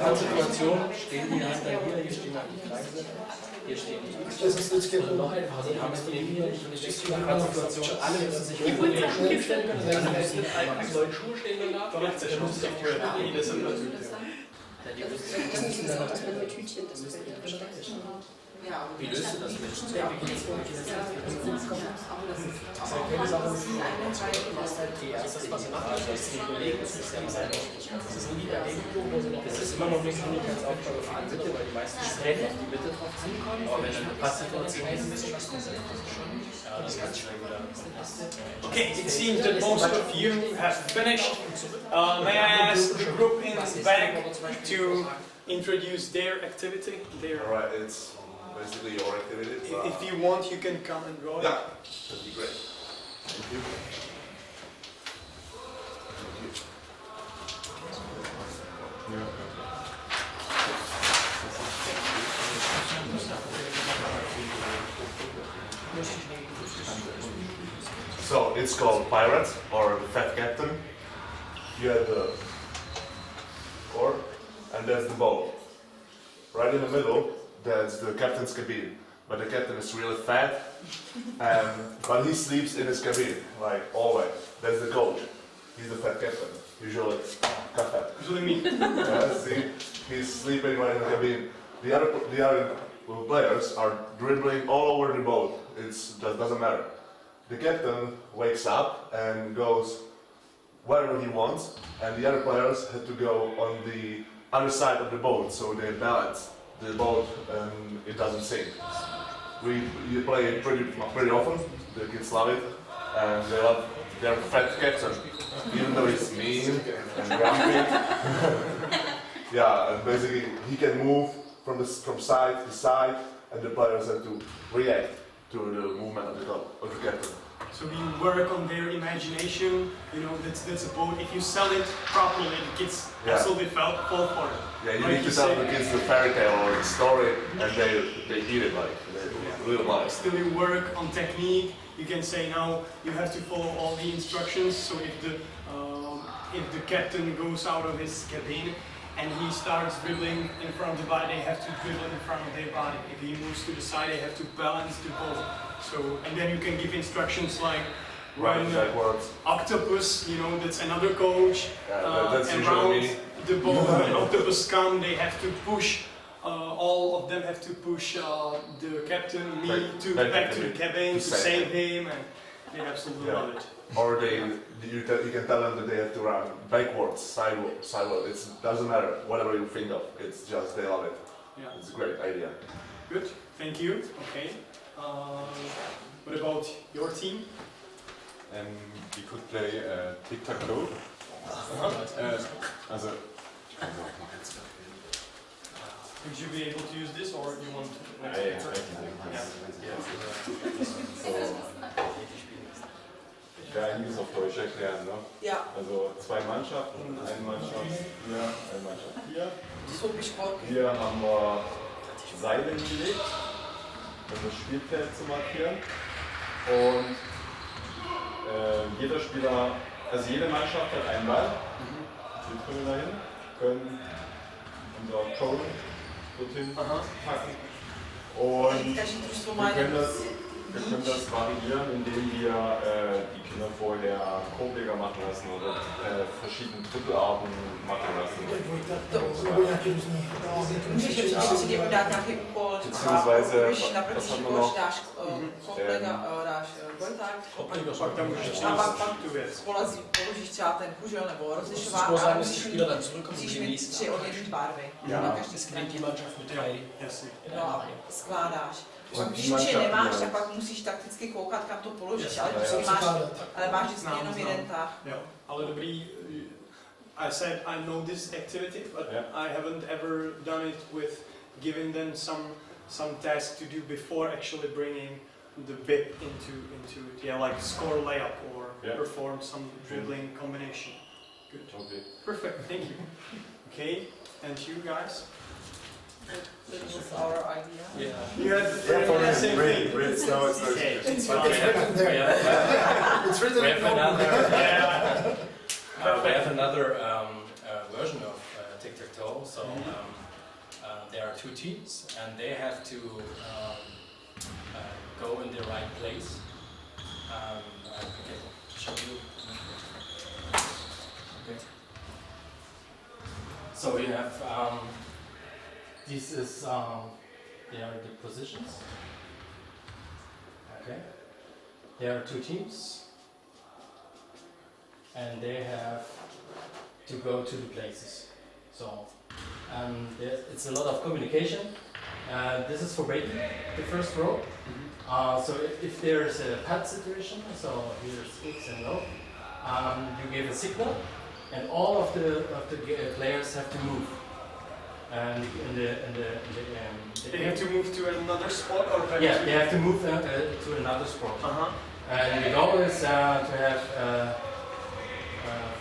[SPEAKER 10] Konzentration stehen die halt dann hier stehen halt die Kreise, hier stehen die.
[SPEAKER 4] Das ist jetzt
[SPEAKER 10] Und noch ein paar Sachen haben wir hier, Konzentration, alle müssen sich irgendwo in den Schuhe stellen können, alle müssen einmal neuen Schuhe stehen danach, der muss sich auf die Schuhe, das sind natürlich.
[SPEAKER 7] Das müssen dann noch das mit Tütchen, das müssen wir verstecken.
[SPEAKER 10] Wie löst du das mit? Das ist eine Sache, das was sie machen, das ist nicht überlegen, das ist ja nicht sein. Das ist nie bei dem Video, wo sie noch. Das ist immer noch nicht Handicapsaufgabe für die Mitte, weil die meisten Stellen auf die Mitte drauf zukommen. Aber wenn dann passiv und ein bisschen was passiert, das ist schon. Ja, das kann schon wieder.
[SPEAKER 1] Okay, it seems that most of you have finished. May I ask the group in the back to introduce their activity?
[SPEAKER 6] Alright, it's basically your activity.
[SPEAKER 1] If you want, you can come and draw.
[SPEAKER 6] Yeah, that'd be great. Thank you. So it's called Pirate or Fat Captain. You have the core and there's the boat. Right in the middle, that's the captain's cabin. But the captain is really fat, but he sleeps in his cabin, like always. That's the coach. He's the fat captain, usually fat.
[SPEAKER 1] Usually me.
[SPEAKER 6] Yeah, see, he's sleeping right in the cabin. The other players are dribbling all over the boat. That doesn't matter. The captain wakes up and goes wherever he wants, and the other players had to go on the other side of the boat, so they balance the boat it doesn't sink. You play it pretty often. The kids love it, and they love their fat captain, even though he's mean and grumpy. Yeah, and basically he can move from side to side, and the players have to react to the movement of the captain.
[SPEAKER 1] So we work on their imagination, you know, that's a boat. If you sell it properly, the kids absolutely fall for it.
[SPEAKER 6] Yeah, you need to tell the kids the fairy tale or the story, and they eat it like they live life.
[SPEAKER 1] Still you work on technique. You can say now you have to follow all the instructions. So if the captain goes out of his cabin and he starts dribbling in front of the body, they have to dribble in front of their body. If he moves to the side, they have to balance the boat. So, and then you can give instructions like when octopus, you know, that's another coach,
[SPEAKER 6] that's
[SPEAKER 1] around the boat, when octopus come, they have to push, all of them have to push the captain, back to the cabin to save him, and they absolutely love it.
[SPEAKER 6] Or you can tell them that they have to run backwards, sideways. It doesn't matter, whatever you think of, it's just they love it.
[SPEAKER 1] Yeah.
[SPEAKER 6] It's a great idea.
[SPEAKER 1] Good, thank you. Okay. What about your team?
[SPEAKER 11] We could play tic-tac-toe.
[SPEAKER 1] Would you be able to use this, or you want next
[SPEAKER 11] Einiges auf Deutsch erklären, ne?
[SPEAKER 3] Ja.
[SPEAKER 11] Also 2 Mannschaften, eine Mannschaft hier, eine Mannschaft hier. Hier haben wir Seile gelegt, um das Spielfeld zu markieren. Und jeder Spieler, also jede Mannschaft hat einen Ball. Wir können dahin, können unser Code dorthin packen. Und wir können das variieren, indem wir die Kinder vorher Korbleger machen lassen oder verschiedene Drittelarten machen lassen. Beziehungsweise, was haben wir noch?
[SPEAKER 3] Položíš třeba ten kužel nebo rozlišování.
[SPEAKER 8] Es muss sein, dass die Spieler dann zurückkommen und die
[SPEAKER 3] Musíš
[SPEAKER 8] nächsten
[SPEAKER 3] mít 3 odlišné barvy.
[SPEAKER 8] Ja, es klingt die Mannschaft mit 3.
[SPEAKER 3] No, skládáš. Když už je nemáš, tak pak musíš takticky koukat, kam to položíš, ale máš vždycky jenom jeden tah.
[SPEAKER 1] Ale dobrý, I said I know this activity, but I haven't ever done it with giving them some task to do before actually bringing the bit into it. Yeah, like score layup or perform some dribbling combination. Good.
[SPEAKER 11] Okay.
[SPEAKER 1] Perfect, thank you. Okay, and you guys?
[SPEAKER 3] That was our idea.
[SPEAKER 1] Yeah. You had the same thing.
[SPEAKER 4] It's written there. It's written
[SPEAKER 8] We have
[SPEAKER 4] there.
[SPEAKER 8] we have another version of tic-tac-toe. So there are 2 teams, and they have to go in the right place. I can show you. Okay. So you have. This is they are the positions. Okay. There are 2 teams, and they have to go to the places. So it's a lot of communication. This is for baiting, the first row. So if there's a pad situation, so here's X and O, you give a signal, and all of the players have to move. And
[SPEAKER 1] they have to move to another spot, or
[SPEAKER 8] they have to move to another spot. And the goal is to have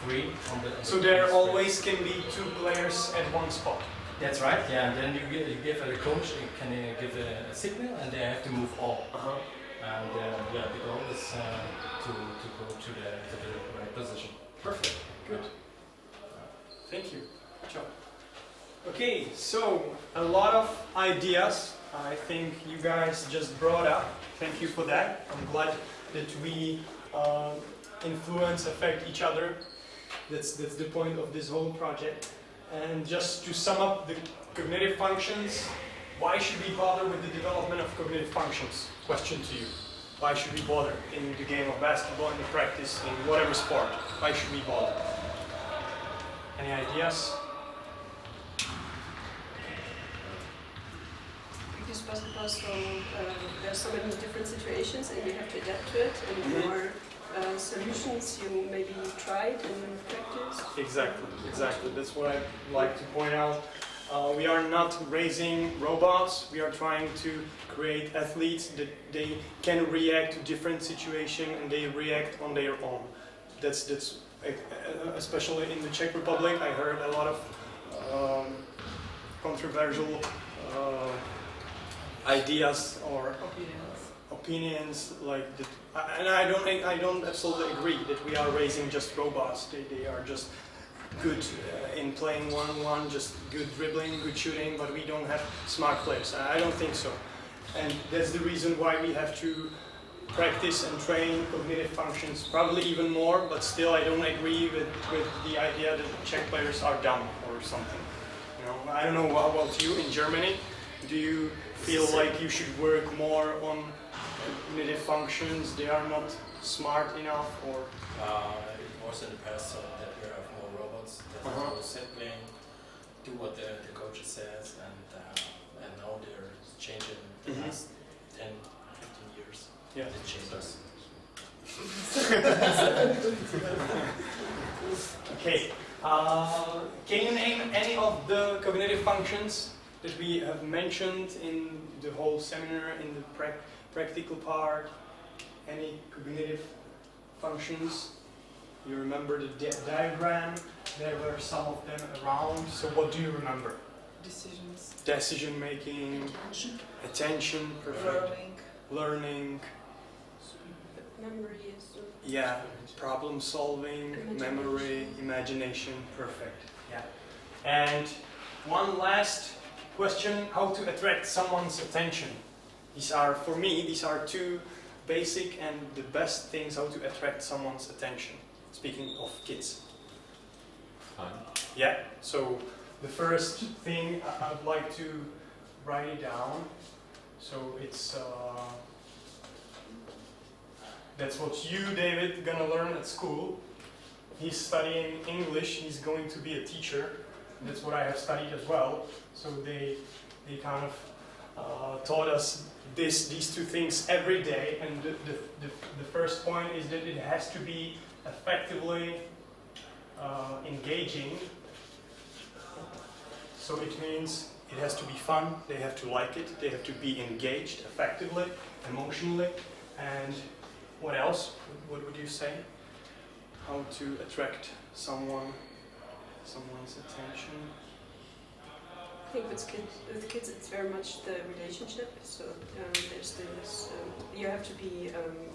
[SPEAKER 8] 3 on the.
[SPEAKER 1] So there always can be 2 players at one spot.
[SPEAKER 8] That's right. Yeah, and then you give the coach can give a signal, and they have to move all. And the goal is to go to the right position.
[SPEAKER 1] Perfect. Good. Thank you. Good job. Okay, so a lot of ideas I think you guys just brought up. Thank you for that. I'm glad that we affect each other. That's the point of this whole project. And just to sum up the cognitive functions, why should we bother with the development of cognitive functions? Question to you. Why should we bother in the game of basketball, in the practice, in whatever sport? Why should we bother? Any ideas?
[SPEAKER 7] use basketball, so there's so many different situations and you have to adapt to it, and more solutions you maybe tried in practice.
[SPEAKER 1] Exactly. That's what I like to point out. We are not raising robots. We are trying to create athletes that they can react to different situations and they react on their own. That's especially in the Czech Republic. I heard a lot of controversial ideas or opinions like that, and I don't absolutely agree that we are raising just robots. They are just good in playing one-on-one, just good dribbling, good shooting, but we don't have smart players. I don't think so, and that's the reason why we have to practice and train cognitive functions, probably even more, but still I don't agree with the idea that Czech players are dumb or something. You know, I don't know about you in Germany. Do you feel like you should work more on cognitive functions? They are not smart enough, or?
[SPEAKER 12] It was in the past so that we have more robots that are simply do what the coach says, and now they're changing the last 10, 15 years.
[SPEAKER 1] Yeah.
[SPEAKER 12] They changed us.
[SPEAKER 1] Okay. Can you name any of the cognitive functions that we have mentioned in the whole seminar, in the practical part? Any cognitive functions? You remember the diagram? There were some of them around. So what do you remember?
[SPEAKER 3] Decisions.
[SPEAKER 1] Decision making, attention, perfect. Learning.
[SPEAKER 7] Memory is.
[SPEAKER 1] Yeah, problem solving, memory, imagination, perfect. Yeah. And one last question: how to attract someone's attention? For me, these are two basic and the best things how to attract someone's attention. Speaking of kids.
[SPEAKER 11] Fun.
[SPEAKER 1] Yeah. So the first thing I'd like to write it down. So it's. That's what you, David, gonna learn at school. He's studying English. He's going to be a teacher. That's what I have studied as well. So they kind of taught us these two things every day. And the first point is that it has to be effectively engaging. So it means it has to be fun. They have to like it. They have to be engaged effectively, emotionally, and what else? What would you say? How to attract someone's attention?
[SPEAKER 7] I think with kids it's very much the relationship. So there's this, you have to be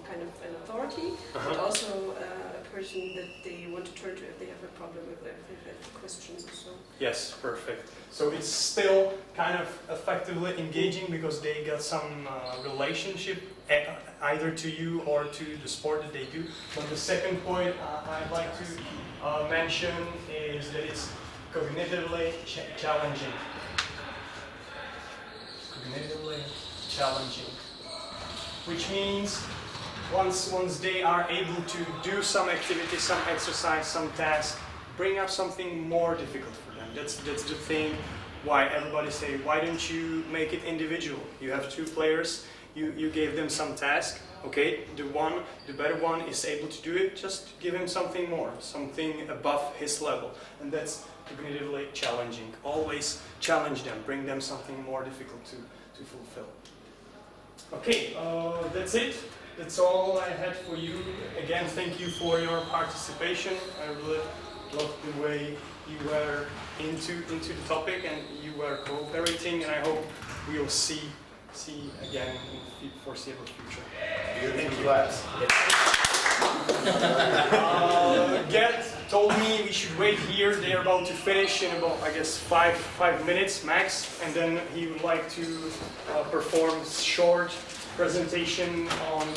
[SPEAKER 7] kind of an authority, but also a person that they want to turn to if they have a problem, if they have questions or so.
[SPEAKER 1] Yes, perfect. So it's still kind of effectively engaging because they got some relationship either to you or to the sport that they do. But the second point I'd like to mention is that it's cognitively challenging. Cognitively challenging, which means once they are able to do some activity, some exercise, some task, bring up something more difficult for them. That's the thing why everybody say, why don't you make it individual? You have two players, you gave them some task, okay, the better one is able to do it, just give him something more, something above his level, and that's cognitively challenging. Always challenge them, bring them something more difficult to fulfill. Okay, that's it. That's all I had for you. Again, thank you for your participation. I really loved the way you were into the topic and you were cooperating, and I hope we will see again in the foreseeable future.
[SPEAKER 5] Thank you. Class.
[SPEAKER 1] Gert told me we should wait here. They're about to finish in about, I guess, five minutes max, and then he would like to perform a short presentation on